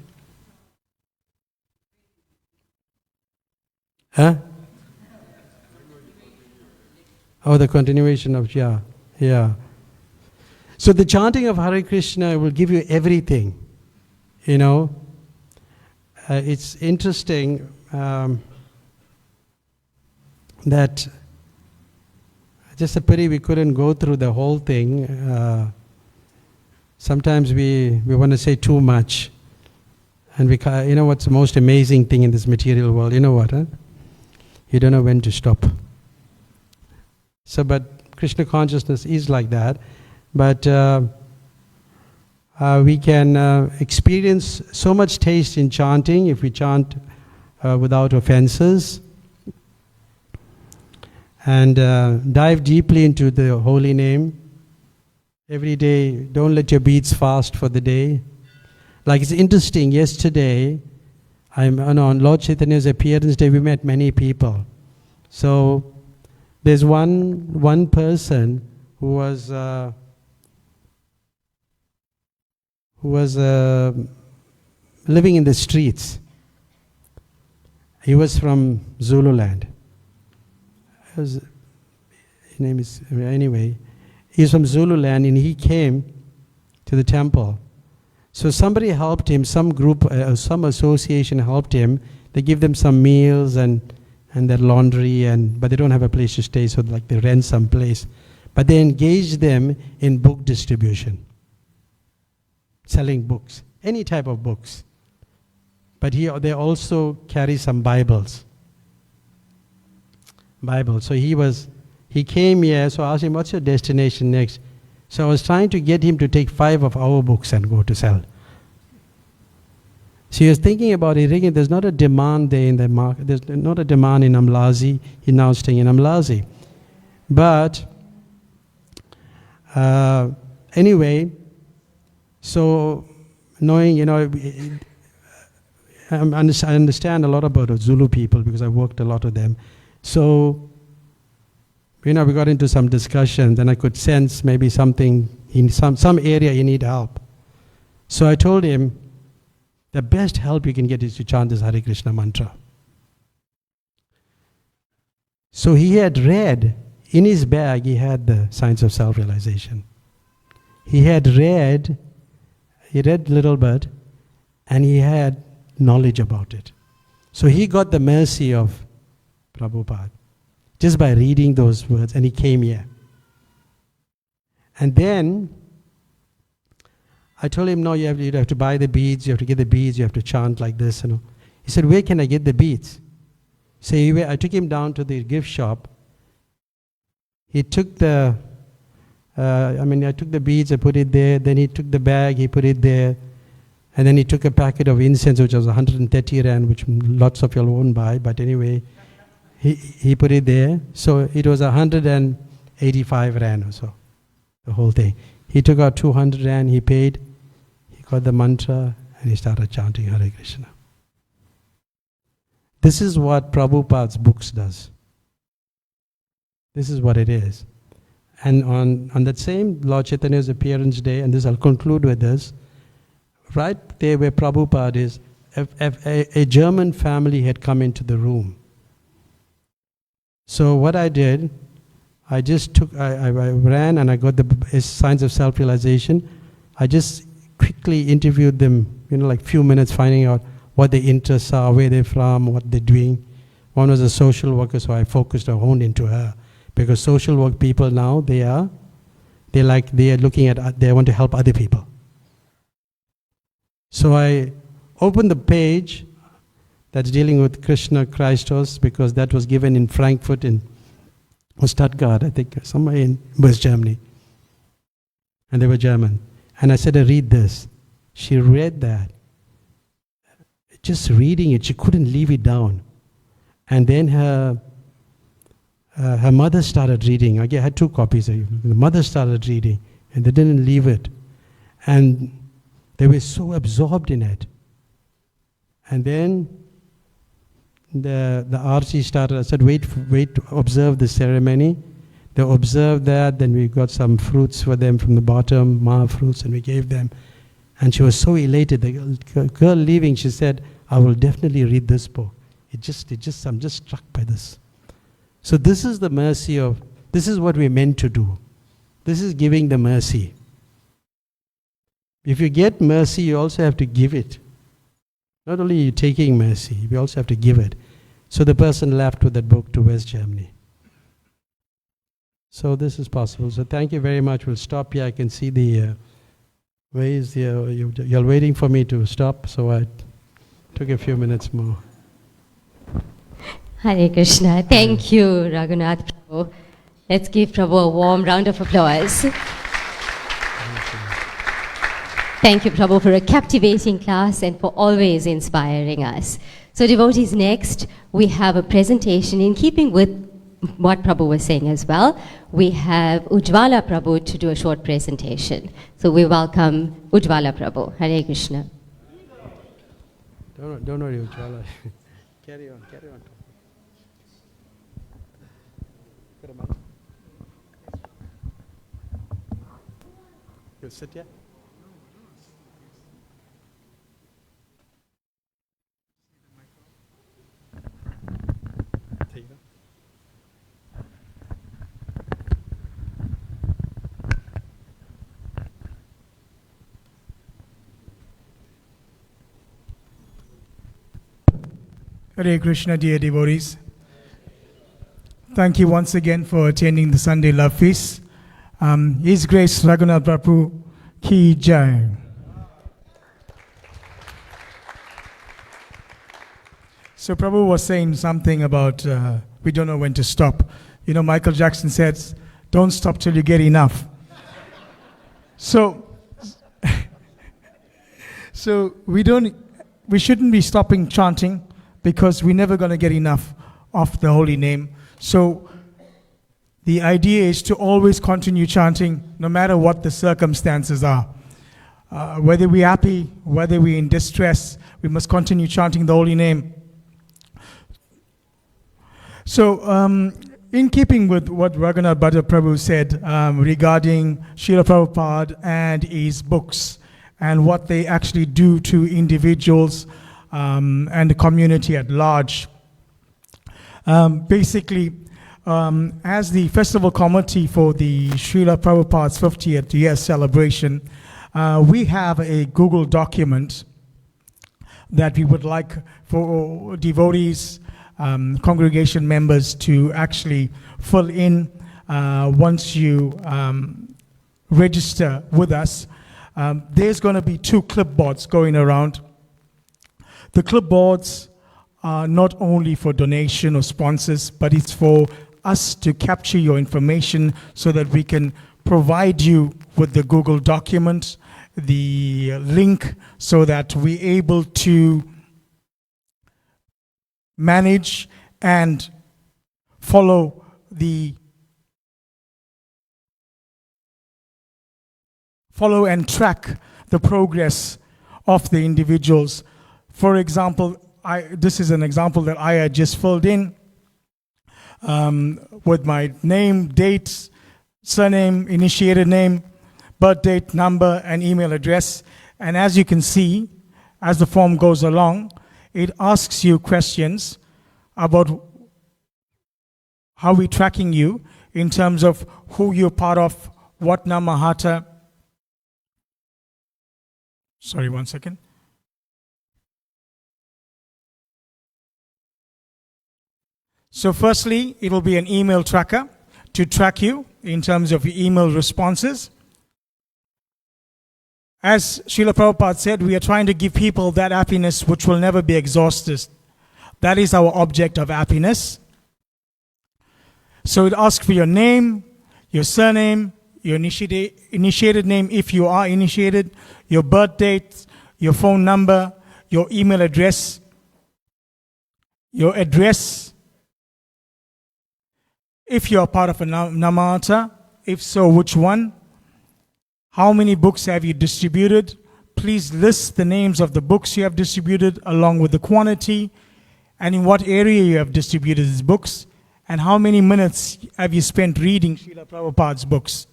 Huh? Oh, the continuation of, yeah. So the chanting of Hare Krishna will give you everything, It's interesting that just a pity we couldn't go through the whole thing. Sometimes we want to say too much. And what's the most amazing thing in this material world? You know what? Huh? You don't know when to stop. So, but Krishna consciousness is like that. But we can experience so much taste in chanting if we chant without offenses. And dive deeply into the holy name. Every day, don't let your beats fast for the day. Like, it's interesting, yesterday, on Lord Chaitanya's appearance day, we met many people. So, there's one person who was living in the streets. He was from Zululand. His name is, anyway, he's from Zululand, and he came to the temple. So somebody helped him, some group, some association helped him. They give them some meals and their laundry, but they don't have a place to stay, so like they rent some place. But they engage them in book distribution, selling books, any type of books. But they also carry some Bibles. So he came here, so I asked him, what's your destination next? So I was trying to get him to take 5 of our books and go to sell. So he was thinking about it, thinking there's not a demand there in the market. There's not a demand in Amlazi. He's now staying in Amlazi. But anyway, so knowing, I understand a lot about the Zulu people because I worked a lot with them. So, we got into some discussions and I could sense maybe something in some area you need help. So I told him, the best help you can get is to chant this Hare Krishna mantra. So he had read, in his bag he had the Science of Self-Realization. He read a little bit, and he had knowledge about it. So he got the mercy of Prabhupada just by reading those words, and he came here. And then I told him, no, you have to buy the beads, you have to get the beads, you have to chant like this. He said, where can I get the beads? So I took him down to the gift shop. He took I took the beads, I put it there. Then he took the bag, he put it there. And then he took a packet of incense, which was 130 rand, which lots of y'all won't buy. But anyway, he put it there. So it was 185 rand or so, the whole thing. He took out 200 rand, he paid, he got the mantra, and he started chanting Hare Krishna. This is what Prabhupada's books does. This is what it is. And on that same Lord Chaitanya's appearance day, and this I'll conclude with this, right there where Prabhupada is, a German family had come into the room. So what I did, I ran and I got the Signs of Self-Realization. I just quickly interviewed them, like few minutes, finding out what their interests are, where they're from, what they're doing. One was a social worker, so I honed into her. Because social work people now, they want to help other people. So I opened the page that's dealing with Krishna Christos, because that was given in Frankfurt or Stuttgart, I think, somewhere in West Germany. And they were German. And I said, read this. She read that. Just reading it, she couldn't leave it down. And then her mother started reading. I had 2 copies. The mother started reading, and they didn't leave it. And they were so absorbed in it. And then the RC started. I said, wait, observe the ceremony. They observed that. Then we got some fruits for them from the bottom, ma fruits, and we gave them. And she was so elated. The girl leaving, she said, I will definitely read this book. I'm just struck by this. So this is the mercy this is what we're meant to do. This is giving the mercy. If you get mercy, you also have to give it. Not only are you taking mercy, you also have to give it. So the person left with that book to West Germany. So this is possible. So thank you very much. We'll stop here. I can see you're waiting for me to stop, so I took a few minutes more. Hare Krishna. Thank you, Raghunath Prabhu. Let's give Prabhu a warm round of applause. Thank you, Prabhu, for a captivating class and for always inspiring us. So devotees, next we have a presentation in keeping with what Prabhu was saying as well. We have Ujjwala Prabhu to do a short presentation. So we welcome Ujjwala Prabhu. Hare Krishna. Don't worry, Ujjwala. Carry on. You'll sit here? Take that. Hare Krishna, dear devotees. Thank you once again for attending the Sunday Love Feast. His Grace Raghunath Bhatta Ki Jai. So Prabhu was saying something about we don't know when to stop. Michael Jackson says, don't stop till you get enough. So we shouldn't be stopping chanting, because we're never going to get enough of the holy name. So The idea is to always continue chanting no matter what the circumstances are. Whether we're happy, whether we're in distress, we must continue chanting the holy name. So, in keeping with what Raghunath Bhatta Prabhu said regarding Srila Prabhupada and his books and what they actually do to individuals and the community at large. Basically, as the festival committee for the Srila Prabhupada's 50th year celebration, we have a Google document that we would like for devotees, congregation members to actually fill in once you register with us. There's going to be 2 clipboards going around. The clipboards are not only for donation or sponsors, but it's for us to capture your information so that we can provide you with the Google document, the link, so that we're able to manage and follow and track the progress of the individuals. For example, this is an example that I had just filled in with my name, date, surname, initiated name, birth date, number, and email address. And as you can see, as the form goes along, it asks you questions about how we're tracking you in terms of who you're part of, what Namahata. Sorry, one second. So firstly, it will be an email tracker to track you in terms of your email responses. As Srila Prabhupada said, we are trying to give people that happiness which will never be exhausted. That is our object of happiness. So it asks for your name, your surname, your initiated name if you are initiated, your birth date, your phone number, your email address, your address. If you are part of a Namata, if so, which one? How many books have you distributed? Please list the names of the books you have distributed along with the quantity and in what area you have distributed these books, and how many minutes have you spent reading Srila Prabhupada's books,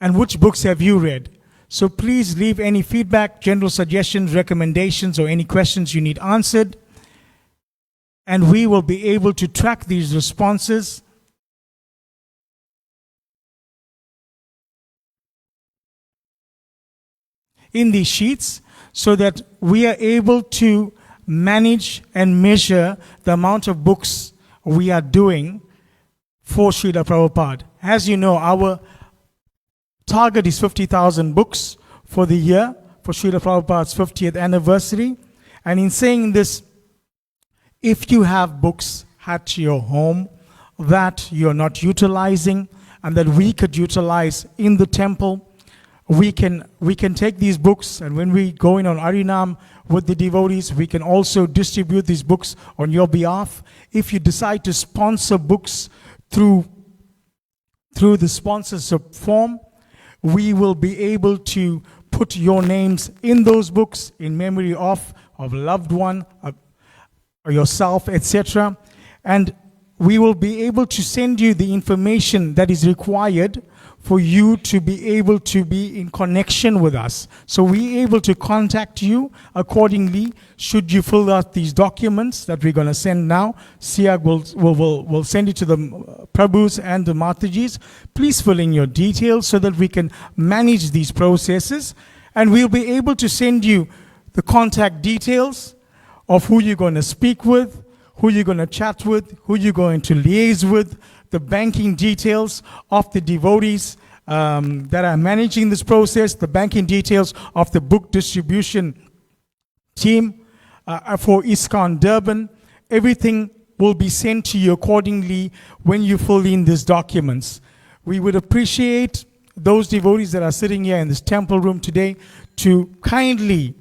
and which books have you read. So please leave any feedback, general suggestions, recommendations, or any questions you need answered, and we will be able to track these responses in these sheets so that we are able to manage and measure the amount of books we are doing for Srila Prabhupada. As you know, our target is 50,000 books for the year for Srila Prabhupada's 50th anniversary. And in saying this, if you have books at your home that you're not utilizing and that we could utilize in the temple, we can take these books, and when we go in on Harinam with the devotees, we can also distribute these books on your behalf. If you decide to sponsor books through the sponsorship form, we will be able to put your names in those books in memory of a loved one, or yourself, etc. And we will be able to send you the information that is required for you to be able to be in connection with us. So we're able to contact you accordingly should you fill out these documents that we're going to send now. Siag will send it to the Prabhus and the Matajis. Please fill in your details so that we can manage these processes, and we'll be able to send you the contact details of who you're going to speak with, who you're going to chat with, who you're going to liaise with, the banking details of the devotees that are managing this process, the banking details of the book distribution team for ISKCON Durban. Everything will be sent to you accordingly when you fill in these documents. We would appreciate those devotees that are sitting here in this temple room today to kindly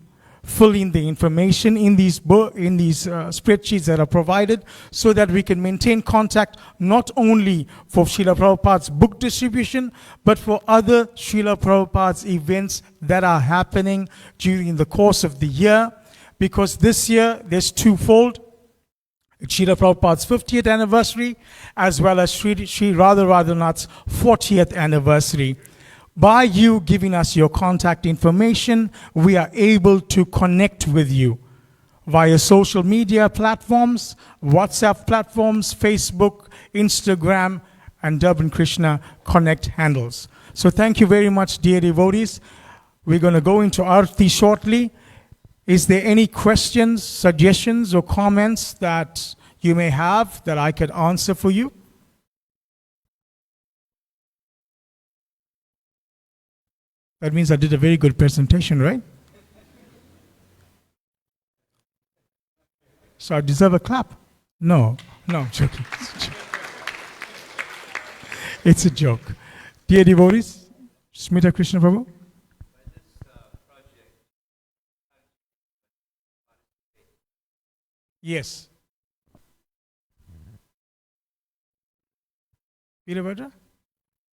fill in the information in these spreadsheets that are provided, so that we can maintain contact not only for Srila Prabhupada's book distribution, but for other Srila Prabhupada's events that are happening during the course of the year. Because this year there's twofold. It's Srila Prabhupada's 50th anniversary, as well as Sri Radha Radhanath's 40th anniversary. By you giving us your contact information, we are able to connect with you via social media platforms, WhatsApp platforms, Facebook, Instagram, and Durban Krishna Connect handles. So thank you very much, dear devotees. We're going to go into Aarti shortly. Is there any questions, suggestions, or comments that you may have that I could answer for you? That means I did a very good presentation, right? So I deserve a clap? No, I'm joking. It's a joke. Dear devotees, Smita Krishna Prabhu. Yes. Peter Bhatta,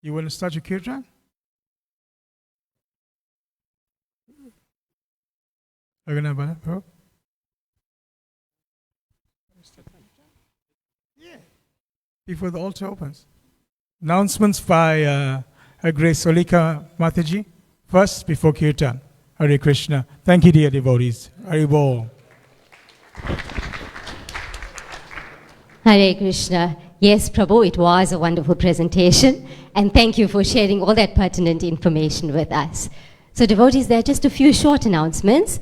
you want to start your kirtan? Raghunath Bhatta, Prabhu? Yeah. Before the altar opens. Announcements by Her Grace Solika Mataji. First, before kirtan. Hare Krishna. Thank you, dear devotees. Hare Bol. Hare Krishna. Yes, Prabhu, it was a wonderful presentation, and thank you for sharing all that pertinent information with us. So devotees, there are just a few short announcements.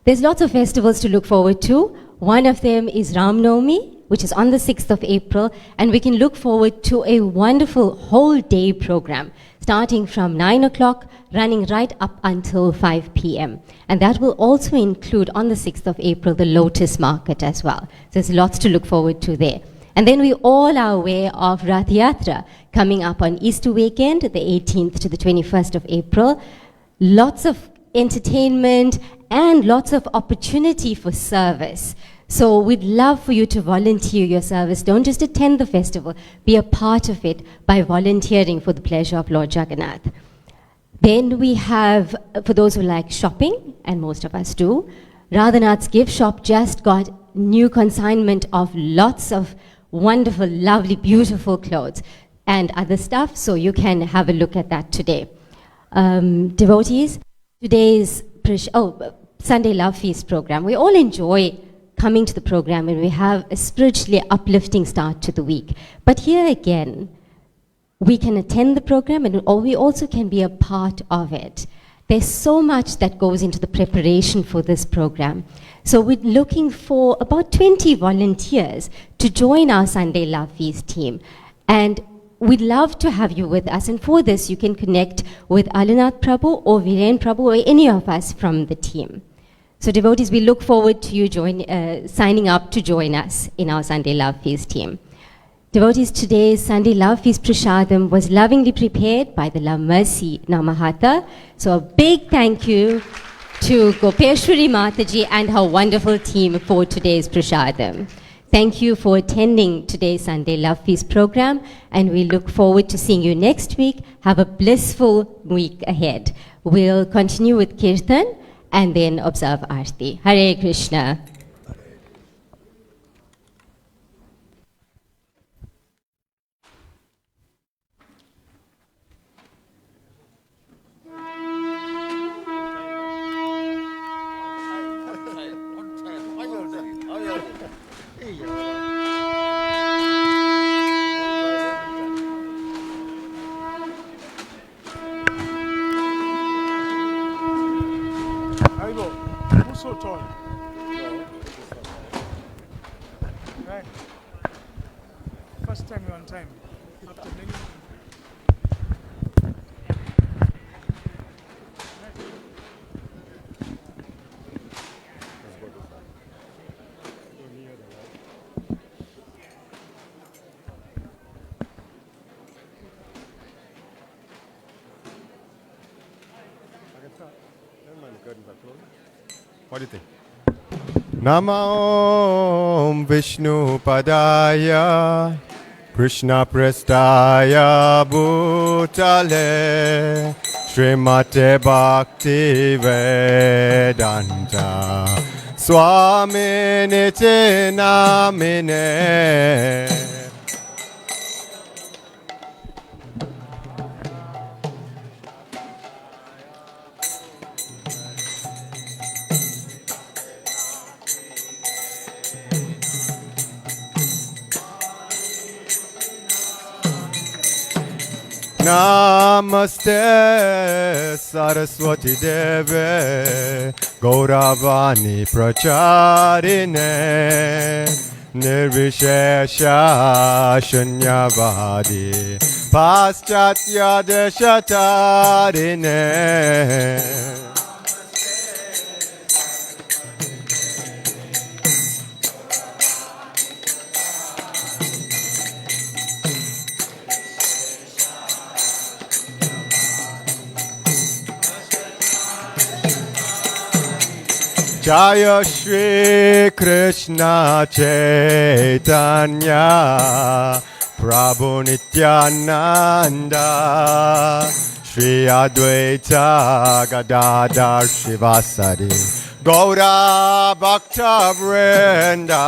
There's lots of festivals to look forward to. One of them is Ram Navami, which is on the 6th of April, and we can look forward to a wonderful whole day program, starting from 9 o'clock, running right up until 5 p.m. And that will also include, on the 6th of April, the Lotus Market as well. So there's lots to look forward to there. And then we all are aware of Rath Yatra coming up on Easter weekend, the 18th to the 21st of April. Lots of entertainment and lots of opportunity for service. So we'd love for you to volunteer your service. Don't just attend the festival, be a part of it by volunteering for the pleasure of Lord Jagannath. Then we have, for those who like shopping, and most of us do, Radhanath's gift shop just got new consignment of lots of wonderful, lovely, beautiful clothes and other stuff, so you can have a look at that today. Devotees, today's Sunday Love Feast program. We all enjoy coming to the program and we have a spiritually uplifting start to the week. But here again, we can attend the program and we also can be a part of it. There's so much that goes into the preparation for this program. So we're looking for about 20 volunteers to join our Sunday Love Feast team. And we'd love to have you with us. And for this, you can connect with Alinath Prabhu or Viren Prabhu or any of us from the team. So devotees, we look forward to you signing up to join us in our Sunday Love Feast team. Devotees, today's Sunday Love Feast Prasadam was lovingly prepared by the Love Mercy Namahata. So a big thank you to Gopeshwari Mataji and her wonderful team for today's Prasadam. Thank you for attending today's Sunday Love Feast program, and we look forward to seeing you next week. Have a blissful week ahead. We'll continue with Kirtan and then observe Aarti. Hare Krishna. Who's so tall? Right. First time you're on time. After many. What do you think? Namo Vishnu Padaya Krishna Prestaya Bhutale Srimate Bhakti Vedanta Swami Nite Namine. Namaste Saraswati Deve Gauravani Pracharine Nirvishesha Shunyavadi Paschatya Deshatarine. Jaya Shri Krishna Chaitanya Prabhu Nityananda Shri Advaita Gadadhar Shivasari Gaura Bhakta Vrinda.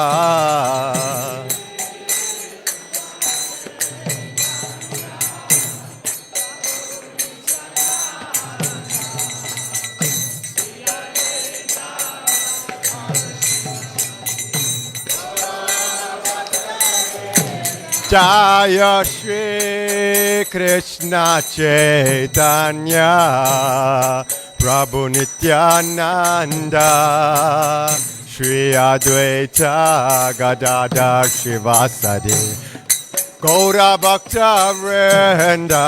Jaya Shri Krishna Chaitanya Prabhu Nityananda Shri Advaita Gadadhar Shivasadi Gaura Bhakta Vrinda.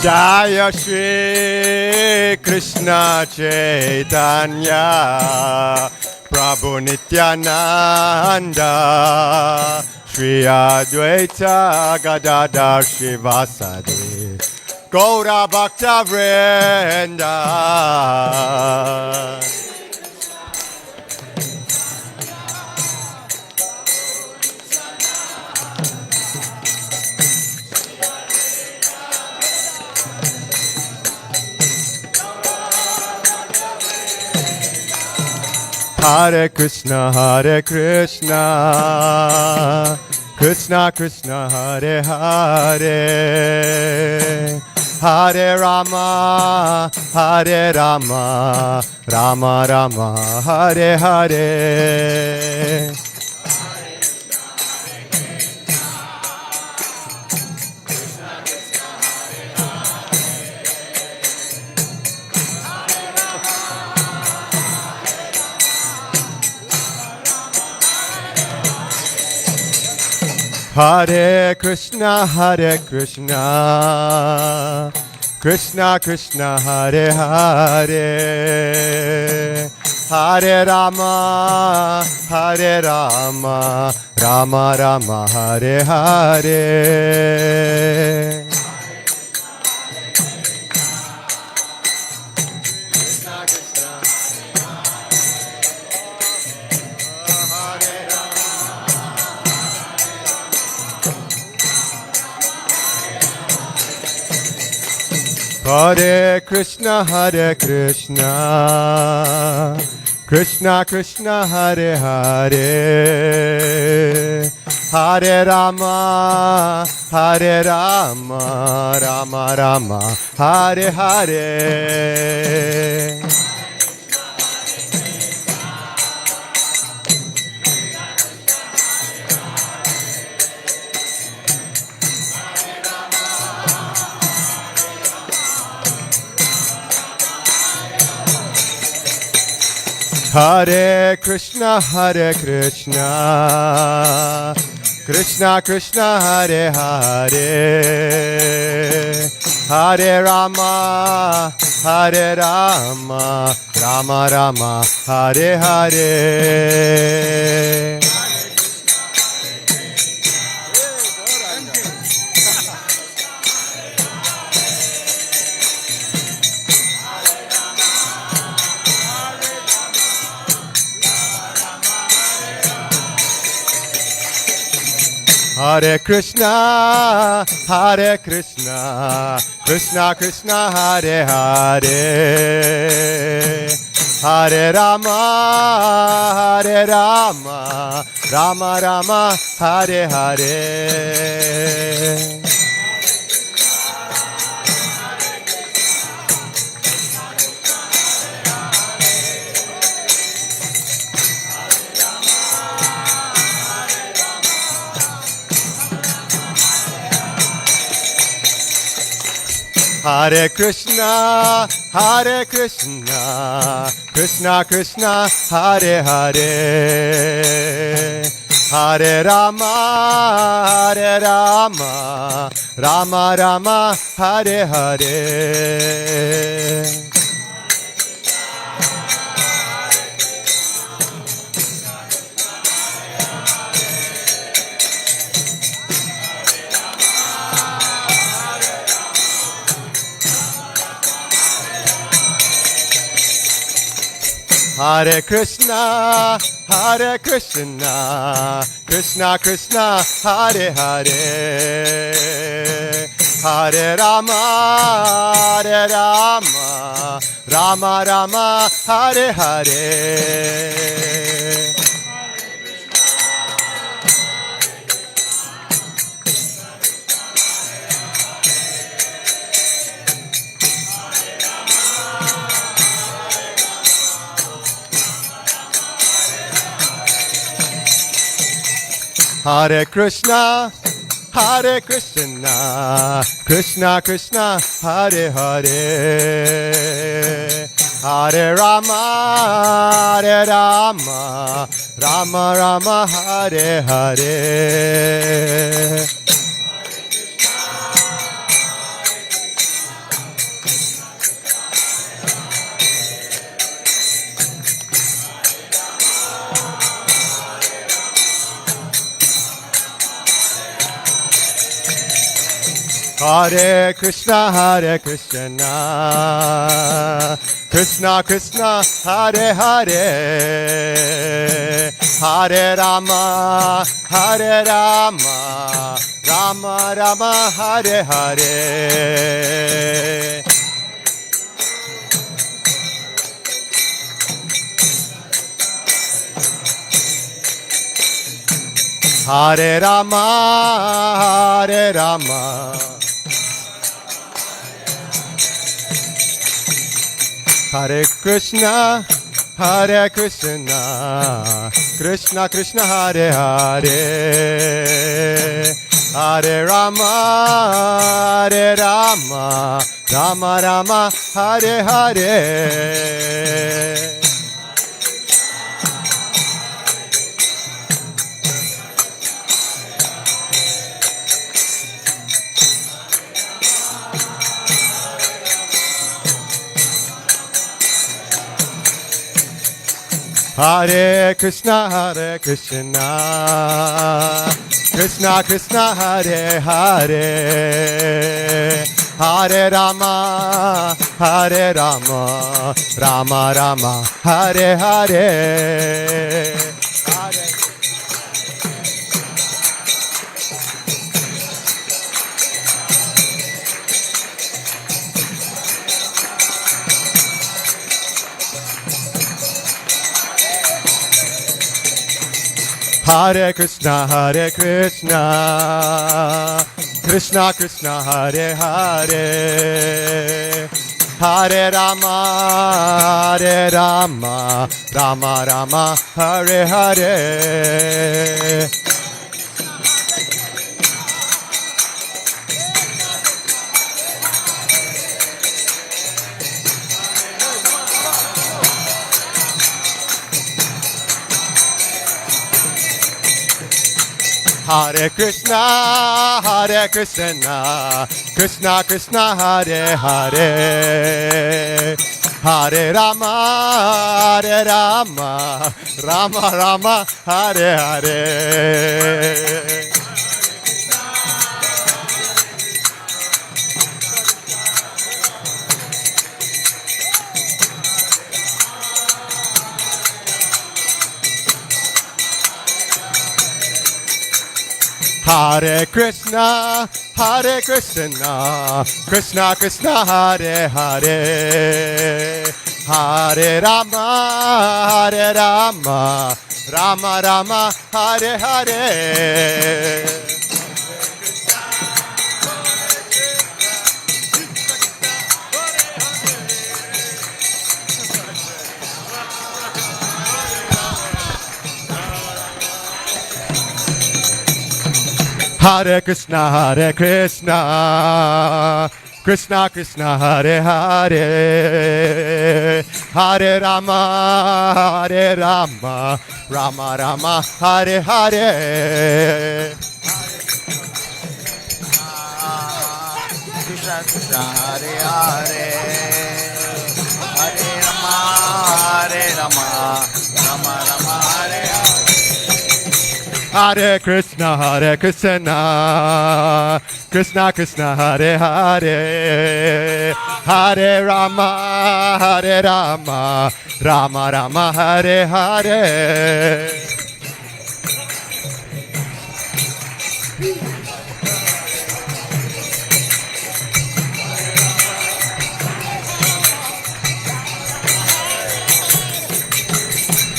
Jaya Shri Krishna Chaitanya Prabhu Nityananda Shri Advaita Gadadhar Shivasadi Gaura Bhakta Vrinda. Hare Krishna, Krishna Krishna, Hare Hare, Hare Rama, Rama Rama, Hare Hare. Hare Krishna, Krishna Krishna, Hare Hare, Hare Rama, Rama Rama, Hare Hare. Hare Krishna, Krishna Krishna, Hare Hare, Hare Rama, Rama Rama, Hare Hare. Hare Krishna, Krishna Krishna, Hare Hare, Hare Rama, Hare Rama, Rama Rama, Hare Hare. Hare Krishna, Hare Krishna, Krishna Krishna, Hare Hare. Hare Rama, Hare Rama, Rama Rama, Hare Hare. Hare Krishna, Hare Krishna, Krishna Krishna, Hare Hare. Hare Rama, Hare Rama, Rama Rama, Hare Hare. Hare Krishna, Hare Krishna, Krishna Krishna, Hare Hare. Hare Rama, Hare Rama, Rama Rama, Hare Hare. Hare Krishna, Hare Krishna, Krishna Krishna, Hare Hare. Hare Rama, Hare Rama, Rama Rama, Hare Hare. Hare Krishna, Hare Krishna, Krishna Krishna, Hare Hare. Hare Rama, Hare Rama, Rama Rama, Hare Hare. Hare Rama, Hare Rama, Hare Krishna, Hare Krishna, Krishna Krishna, Hare Hare. Hare Rama, Hare Rama, Rama Rama, Hare Hare. Hare Krishna, Hare Krishna, Krishna Krishna, Hare Hare. Hare Rama, Hare Rama, Rama Rama, Hare Hare. Hare Hare Krishna, Hare Krishna, Krishna Krishna, Hare Hare. Hare Rama, Hare Rama, Rama Rama, Hare Hare. Hare Krishna, Krishna Krishna, Hare Hare, Hare Rama, Rama Rama, Hare Hare. Hare Krishna, Krishna Krishna, Hare Hare, Hare Rama, Rama Rama, Hare Hare. Hare Krishna, Krishna Krishna, Hare Hare, Hare Rama, Rama Rama, Hare Hare. Krishna Krishna, Hare Hare, Hare Rama, Rama Rama, Hare Hare. Hare Krishna, Krishna Krishna, Hare Hare, Hare Rama, Rama Rama, Hare Hare.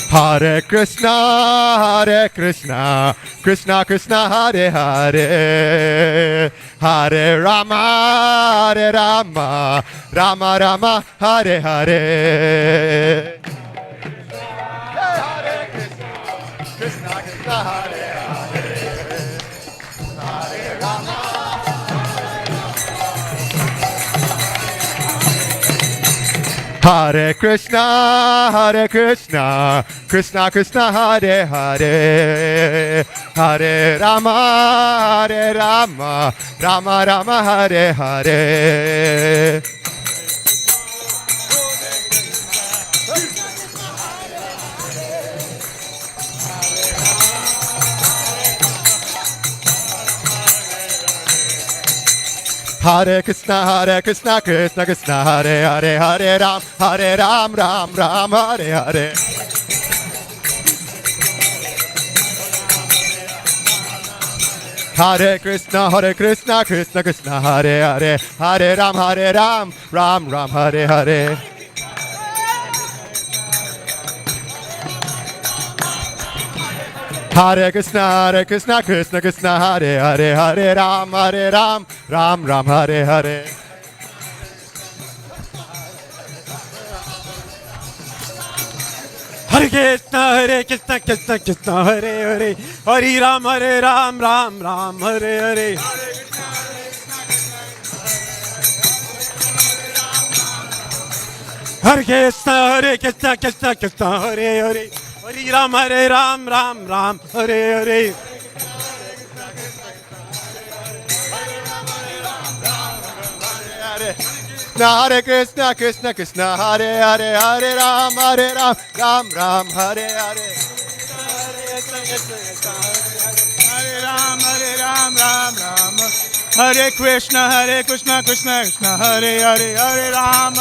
Hare Krishna, Krishna Krishna, Hare Hare, Hare Rama, Rama Rama, Hare Hare. Hare Krishna, Krishna Krishna, Hare Hare, Hare Rama. Hare Krishna, Krishna Krishna, Hare Hare, Hare Rama, Rama Rama, Hare Hare. Hare Krishna, Krishna Krishna, Hare Hare, Hare Ram, Ram Ram, Hare Hare. Hare Krishna, Krishna Krishna, Hare Hare, Hare Ram, Ram Ram, Hare Hare. Hare Krishna, Krishna Krishna, Hare Hare, Hare Ram, Ram Ram, Hare Hare. Hare Krishna, Krishna Krishna, Hare Hare, Hare Ram, Ram Ram, Hare Hare. Hare Krishna, Krishna Krishna, Hare Hare, Hare Ram, Ram Ram, Hare Hare. Hare Krishna, Krishna Krishna, Hare Hare, Hare Ram, Ram Ram, Hare Hare. Hare Ram, Ram Ram. Hare Krishna, Krishna Krishna, Hare Hare, Hare Ram,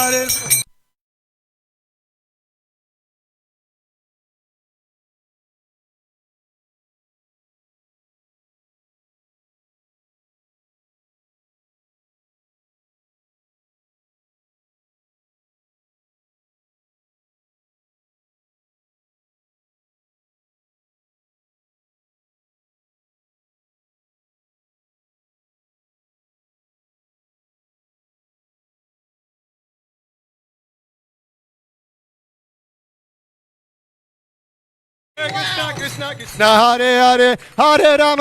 Krishna Krishna Krishna, Hare Hare, Hare Ram,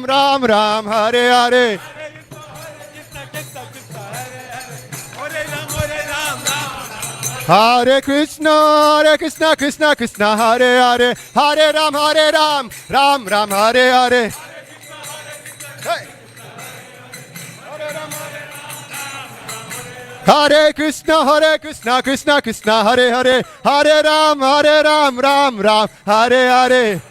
Ram Ram, Hare Hare. Hare Krishna, Krishna Krishna, Hare Hare, Hare Ram, Ram Ram, Hare Hare. Hare Krishna, Krishna Krishna, Hare Hare, Hare Ram, Ram Ram, Hare Hare.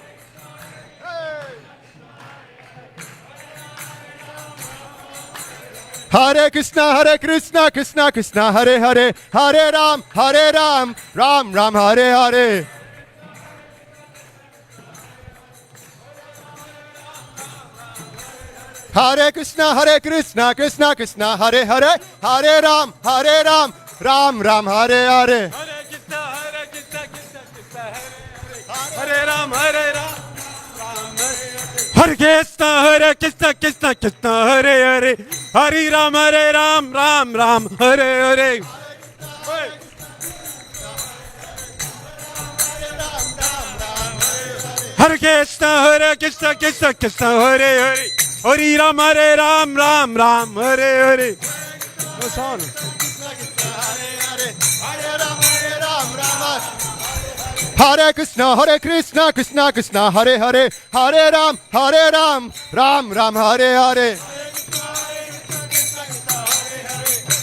Hare Krishna, Krishna Krishna, Hare Hare, Hare Ram, Ram Ram, Hare Hare. Hare Krishna, Krishna Krishna, Hare Hare, Hare Ram, Ram Ram, Hare Hare. Hare Ram, Hare Krishna, Krishna, Hare Hare, Hare Ram, Ram Ram, Hare Hare. Hare Krishna, Krishna, Hare Hare, Hare Ram, Ram Ram, Hare Hare. What's on? Hare Krishna, Krishna Krishna, Hare Hare, Hare Ram, Ram Ram, Hare Hare.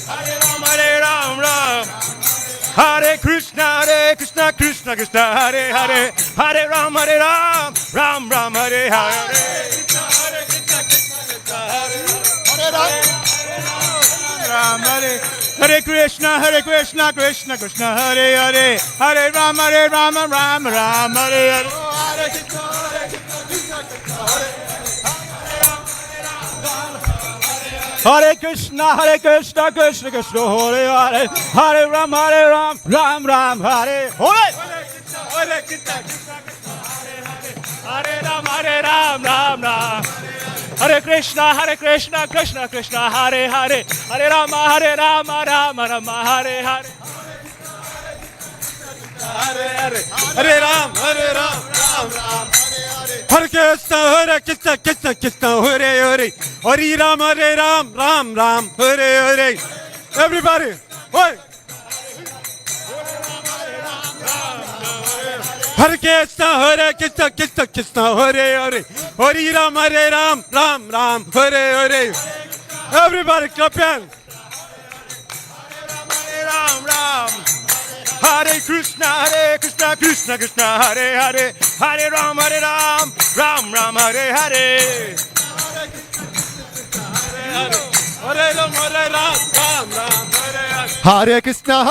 Hare Ram, Ram. Hare Krishna, Krishna Krishna, Hare Hare, Hare Ram, Ram Ram, Hare Hare. Hare Krishna, Krishna Krishna, Hare Hare, Hare Ram, Ram Ram, Hare Hare. Hare Krishna, Krishna Krishna, Hare Hare, Hare Ram, Ram Ram, Hare Hare. Hare Ram, Ram Ram. Hare Krishna, Krishna Krishna, Hare Hare, Hare Ram, Ram Hare Hare. Hare Ram, Ram Ram. Hare Krishna, Hare Ram, Ram, Hare. Everybody, oi. Hare Krishna, Hare Ram, Ram, Hare. Everybody, clap hands. Hare Krishna, Krishna, Hare Hare, Hare Ram, Ram, Hare Hare. Hare Ram, Ram, Hare Hare. Hare Krishna,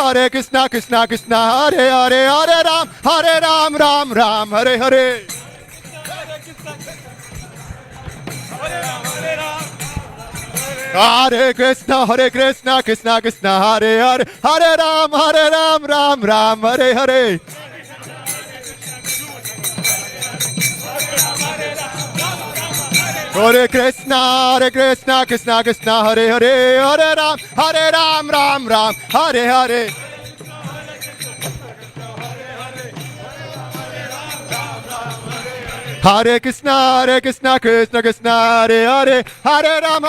Krishna, Hare Hare, Hare Ram, Ram, Hare Hare. Hare Krishna, Krishna, Hare Hare, Hare Ram, Ram, Hare Hare. Hare Krishna, Krishna, Hare Hare, Hare Ram, Ram, Hare Hare. Hare Krishna, Krishna, Hare Hare, Hare Ram,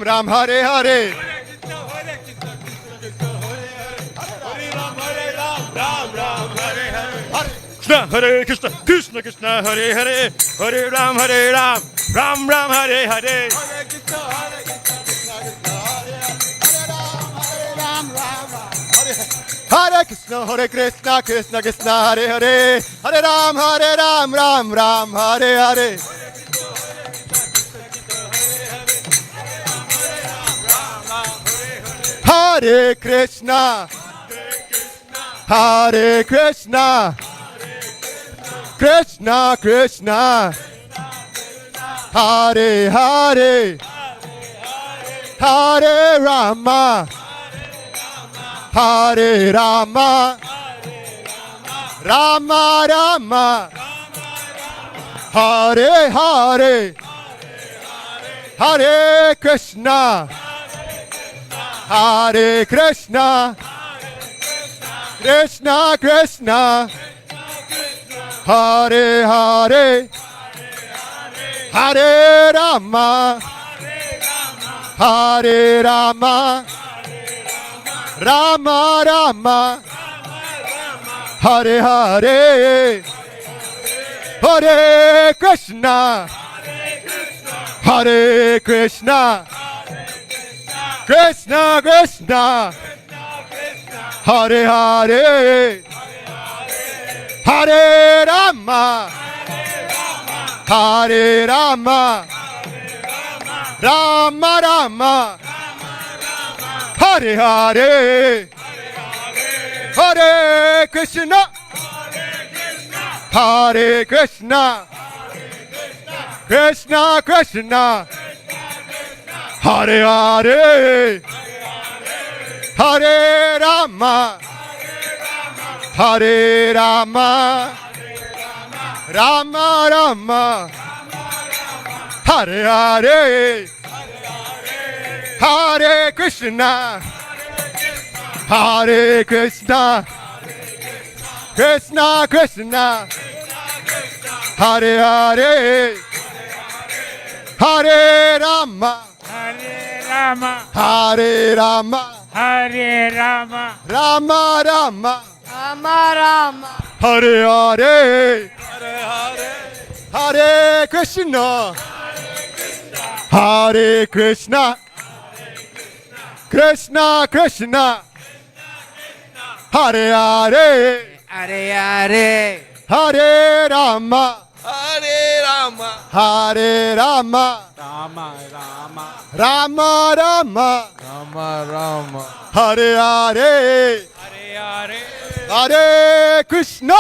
Ram, Hare Hare. Hare Krishna, Krishna, Hare Hare, Hare Ram, Ram, Hare Hare. Hare Krishna, Krishna, Hare Hare, Hare Ram, Ram, Hare Hare. Hare Krishna, Hare Krishna, Krishna, Hare Hare, Hare Rama, Hare Rama, Rama, Hare Hare, Hare Krishna, Hare Krishna, Krishna, Hare Hare, Hare Rama, Hare Rama, Rama, Hare Hare, Hare Krishna, Hare Krishna, Krishna Krishna, Hare Hare, Hare Rama, Hare Rama, Rama Rama, Hare Hare, Hare Krishna, Hare Krishna, Krishna Krishna, Hare Hare, Hare Rama, Hare Rama, Rama Rama, Hare Hare, Hare Krishna, Hare Krishna, Krishna Krishna, Hare Hare, Hare Rama, Hare Rama, Hare Rama, Hare Rama, Rama Rama, Rama Rama, Hare Hare, Hare Krishna, Hare Krishna, Krishna Krishna, Hare Hare, Hare Hare, Hare Rama, Hare Rama, Hare Rama, Rama Rama, Rama Rama, Rama Rama, Hare Hare, Hare Hare, Hare Krishna,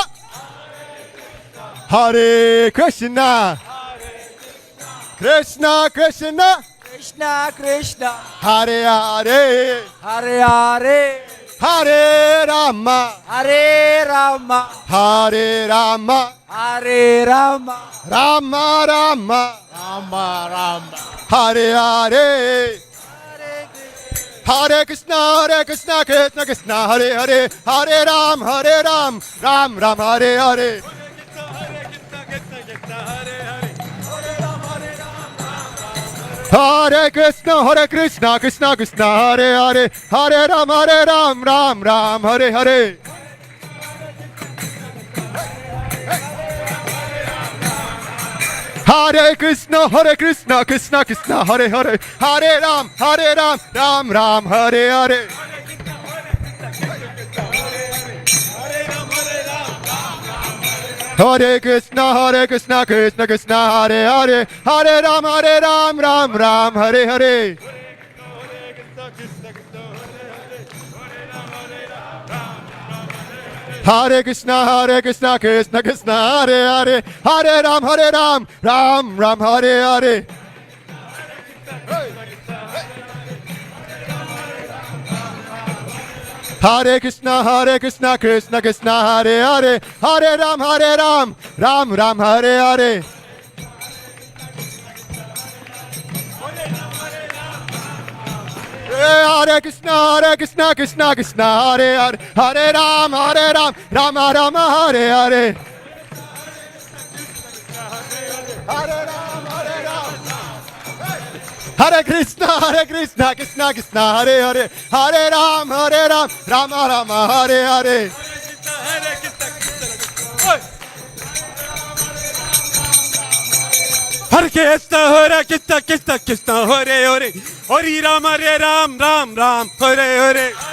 Hare Krishna, Krishna Krishna, Krishna Krishna, Hare Hare, Hare Hare, Hare Rama, Hare Rama, Hare Rama, Hare Rama, Rama Rama, Rama Rama, Hare Hare, Hare Krishna, Krishna Krishna, Hare Hare, Hare Ram, Ram Ram, Hare Hare. Hare Krishna, Krishna Krishna, Hare Hare, Hare Ram, Ram Ram, Hare Hare. Hare Krishna, Krishna Krishna, Hare Hare, Hare Ram, Ram Ram, Hare Hare. Hare Krishna, Krishna Krishna, Hare Hare, Hare Ram, Ram Ram, Hare Hare. Hare Krishna, Krishna Krishna, Hare Hare, Hare Ram, Ram Ram, Hare Hare. Hare Krishna, Krishna Krishna, Hare Hare, Hare Ram, Ram Ram, Hare Hare. Hare Krishna, Krishna Krishna, Hare Hare, Hare Ram, Rama Rama, Hare Hare. Hare Ram, Hare Krishna, Krishna Krishna, Hare Hare, Hare Ram, Rama Rama, Hare Hare. Hare Krishna, Krishna, Hare Hare, Hare Ram, Ram, Hare Hare.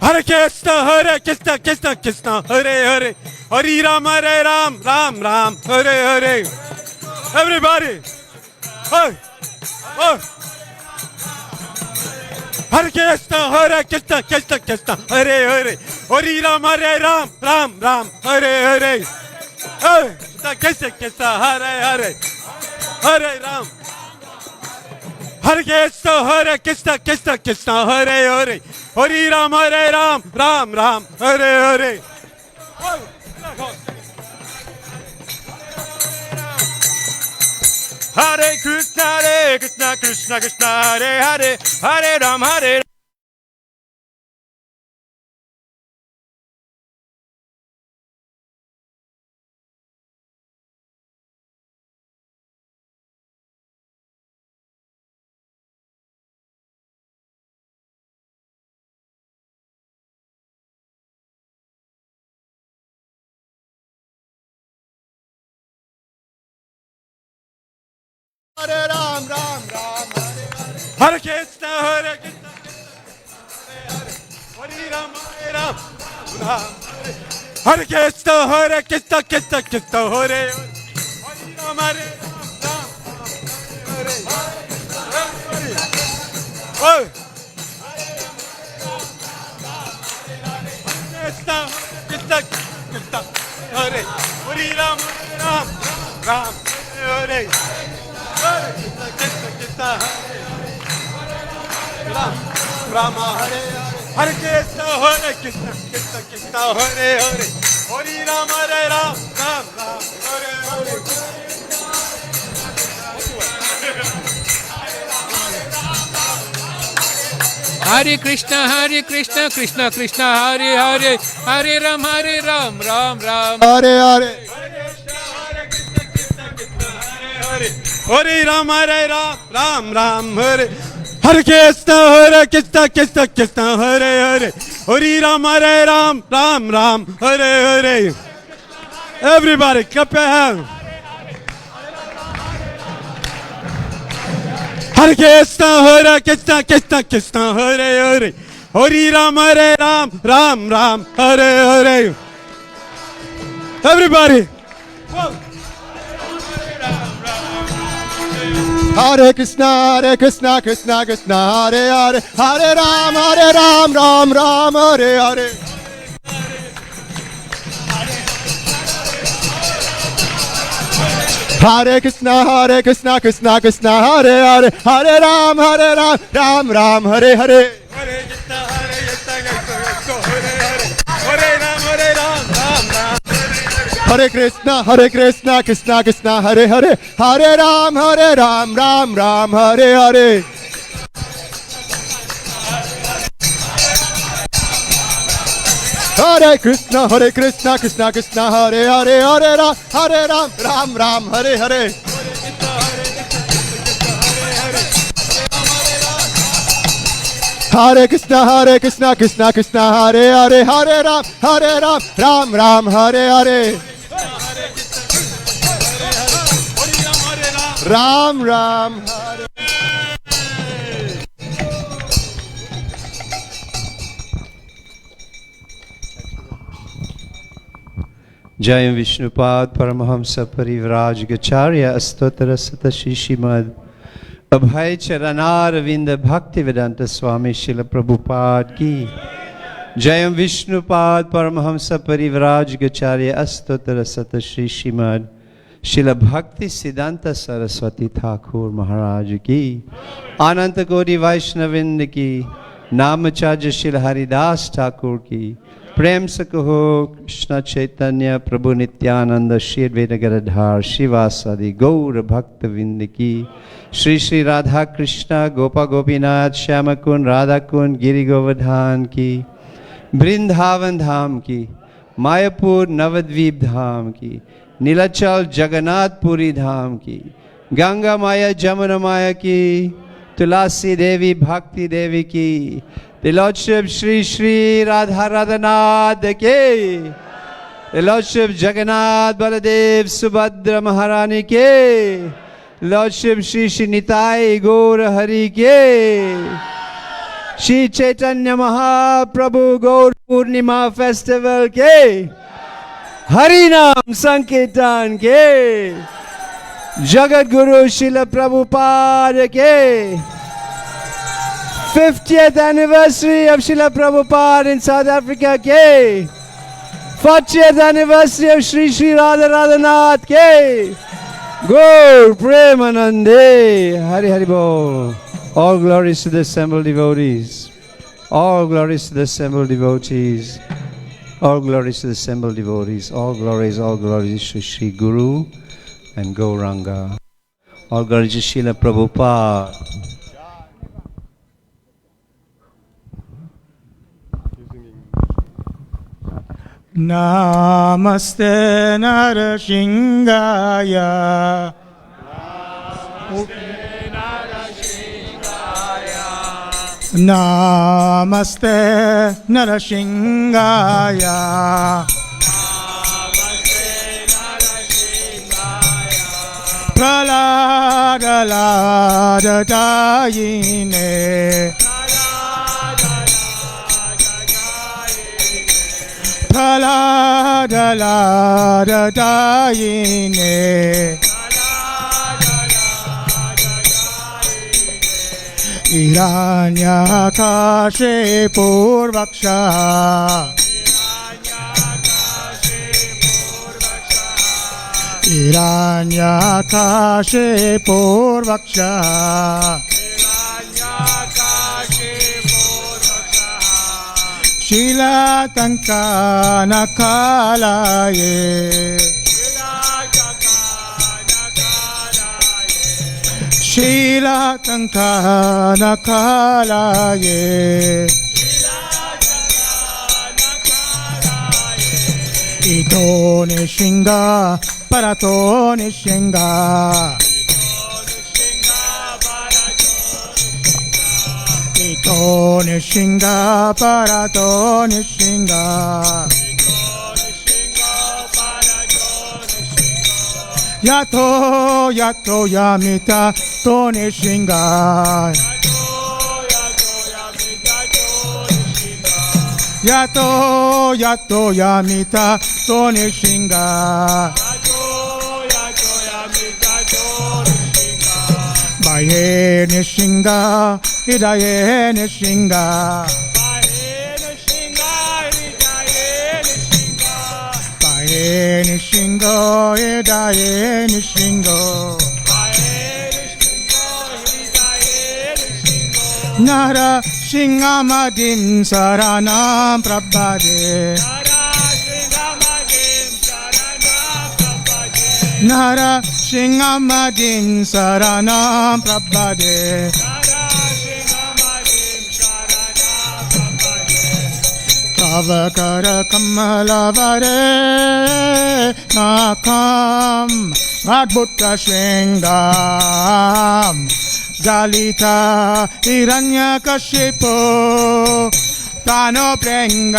Hare Krishna, Krishna, Hare Hare, Hare Ram, Ram, Hare Hare. Everybody, hey, oh. Hare Krishna, Krishna, Hare Hare, Hare Ram, Hare Hare. Hey, Krishna, Hare Ram. Hare Krishna, Krishna, Hare Hare, Hare Ram, Ram, Hare Hare. Hare Krishna, Krishna, Hare Ram, Hare Hare Ram, Ram Ram, Hare Hare. Hare Krishna, Hare Krishna, Hare Ram, Ram Ram. Hare Krishna, Hare Krishna, Krishna Krishna, Hare Hare. Hare Ram, Ram Ram, Hare Hare. Oh. Krishna, Krishna, Krishna, Hare Hare Ram, Ram Ram, Hare Hare Krishna, Krishna, Ram Rama, Hare Hare Krishna, Hare Krishna, Krishna Krishna, Hare Hare Hare Ram, Ram Ram, Hare Hare. Hare Krishna, Krishna Krishna, Hare Hare, Hare Ram, Ram Ram. Hare Hare. Hare Ram, Ram Ram, Hare Hare Krishna, Hare Krishna, Krishna Krishna, Hare Hare Hare Ram, Ram Ram, Hare Hare. Everybody, clap your hands. Hare Krishna, Krishna Krishna, Hare Hare Hare Ram, Ram Ram, Hare Hare. Everybody. Hare Krishna, Krishna Krishna, Hare Hare. Hare Ram, Ram Ram, Hare Hare. Hare Krishna, Krishna Krishna, Hare Hare. Hare Ram, Ram Ram, Hare Hare. Hare Krishna, Krishna Krishna, Hare Hare. Hare Ram, Ram Ram, Hare Hare. Hare Krishna, Krishna Krishna, Hare Hare. Hare Ram, Ram, Hare Hare. Hare Krishna, Krishna, Hare Hare. Hare Ram, Ram, Hare Hare. Ram Ram, Hare. Jayam Vishnupad Paramahamsa Parivrajgacharya Astottara Sata Shishimad Abhay Charanaravinda Bhaktivedanta Swami Srila Prabhupada Ki Jayam Vishnupad Paramahamsa Parivrajgacharya Astottara Sata Shishimad Srila Bhakti Siddhanta Saraswati Thakur Maharaj Ki Ananta Kodi Vaishnavinda Ki Namacharya Srila Haridas Thakur Ki प्रेम से कहो कृष्ण चैतन्य प्रभु नित्यानंद श्री अद्वैत गदाधर शिवासादि गौर भक्त विंद की श्री श्री राधा कृष्ण गोपा गोपीनाथ श्याम कुंड राधा कुंड गिरि गोवर्धन की वृंदावन धाम की मायापुर नवद्वीप धाम की नीलाचल जगन्नाथपुरी धाम की गंगा माया जमुना माया की तुलसी देवी भक्ति देवी की The Lordship Shri Shri Radha Radhanath ke The Lordship Jagannath Baladev Subhadra Maharani ke Lordship Shri Shri Nitai Gaur Hari ke Shri Chaitanya Mahaprabhu Gaur Purnima Festival ke Harinam Sankirtan ke Jagat Guru Srila Prabhupada ke 50th anniversary of Srila Prabhupada in South Africa ke 40th anniversary of Shri Shri Radha Radhanath ke Gaur Premanande Hari Hari Bol. All glories to the assembled devotees. All glories to the assembled devotees. All glories to the assembled devotees. All glories to Shri Guru and Gauranga. All glories to Srila Prabhupada. Namaste Narashingaya. Namaste Narashingaya. Prahlada Dayine Prahlada Dayine Hiranyakashe Purvaksha Hiranyakashe Purvaksha Shilatanka Nakalaye Shilatanka Nakalaye Ito Nishinga Parato Nishinga Ito Nishinga Parato Nishinga Yato Yato Yamita To Nishinga Yato Yato Yamita To Nishinga Baye Nishinga Hidaye Nishinga Baye Nishinga Hidaye Nishinga Nara Shingamadin Saranam Prabhade Nara Shingamadin Saranam Prabhade Tavakara Kamalavare Nakam Adbhuta Shringam Dalita Hiranyakashipu Tano Prengam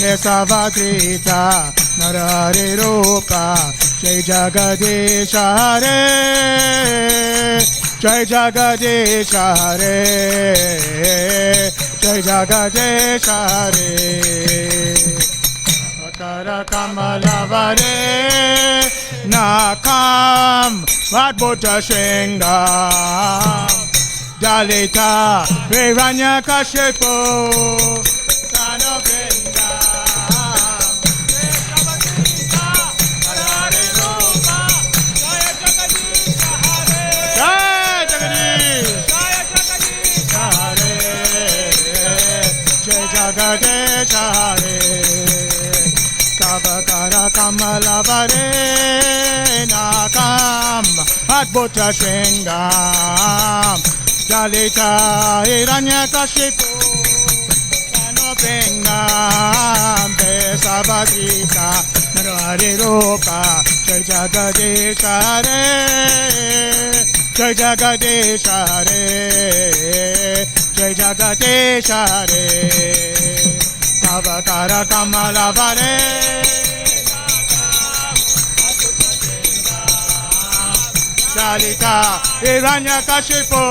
Yesavadrita Narari Rupa Jai Jagadisha Hare Jai Jagadisha Hare Jai Jagadisha Hare Vakara Kamalavare Nakam Vadbhuta Shringam Dalita Hiranyakashipu Tano Prengam Jagadisha Hare Tavakara Kamalavare Nakam Adbhuta Shringam Dalita Hiranyakashipu Tano Prengam Vesavadrita Narari Rupa Jai Jagadisha Hare Jai Jagadisha Hare Jai Jagadisha Hare Tavakara Kamalavare Dalita Hiranyakashipu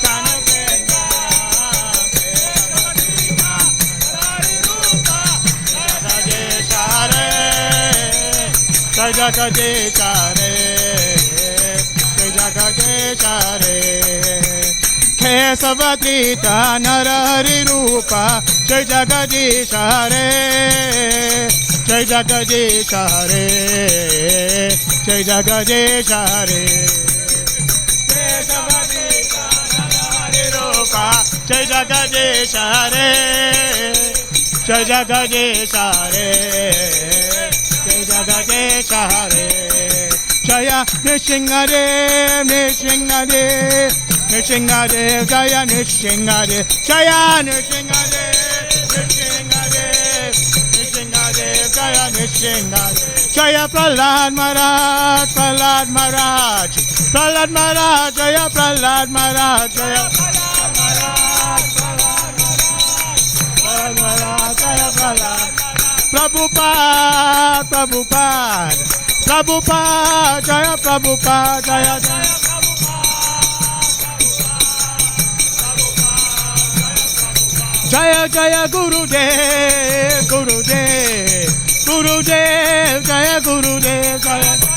Tano Jagadisha Hare Jai Jagadisha Hare Jai Jagadisha Hare Kesavadrita Narari Rupa Jai Jagadisha Hare Jai Jagadisha Hare Jai Jagadisha Hare Kesavadrita Narari Rupa Jai Jagadisha Hare Jai Jagadisha Hare Jai Jagadisha Hare Jaya Nishingadev Nishingadev Nishingadev, Jaya Nishingadev, Jaya Nishingadev, Nishingadev, Nishingadev, Jaya Nishingadev, Jaya Prahlad Maharaj, Prahlad Maharaj, Prahlad Maharaj, Jaya Prahlad Maharaj, Jaya Prahlad Maharaj, Prahlad Maharaj, Jaya Prahlad, Prabhupada, Prabhupada, Prabhupada, Jaya Prabhupada, Jaya Jaya. Jaya Jaya Gurudev, Gurudev, Gurudev, Jaya Gurudev, Jaya.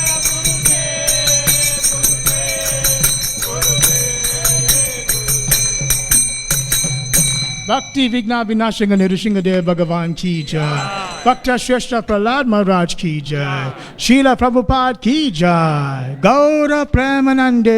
Bhakti Vigna Vinashanga Nirushingadev Bhagavan ki jai. Bhakta Shrestha Prahlad Maharaj ki jai. Srila Prabhupada ki jai. Gaura Premanande.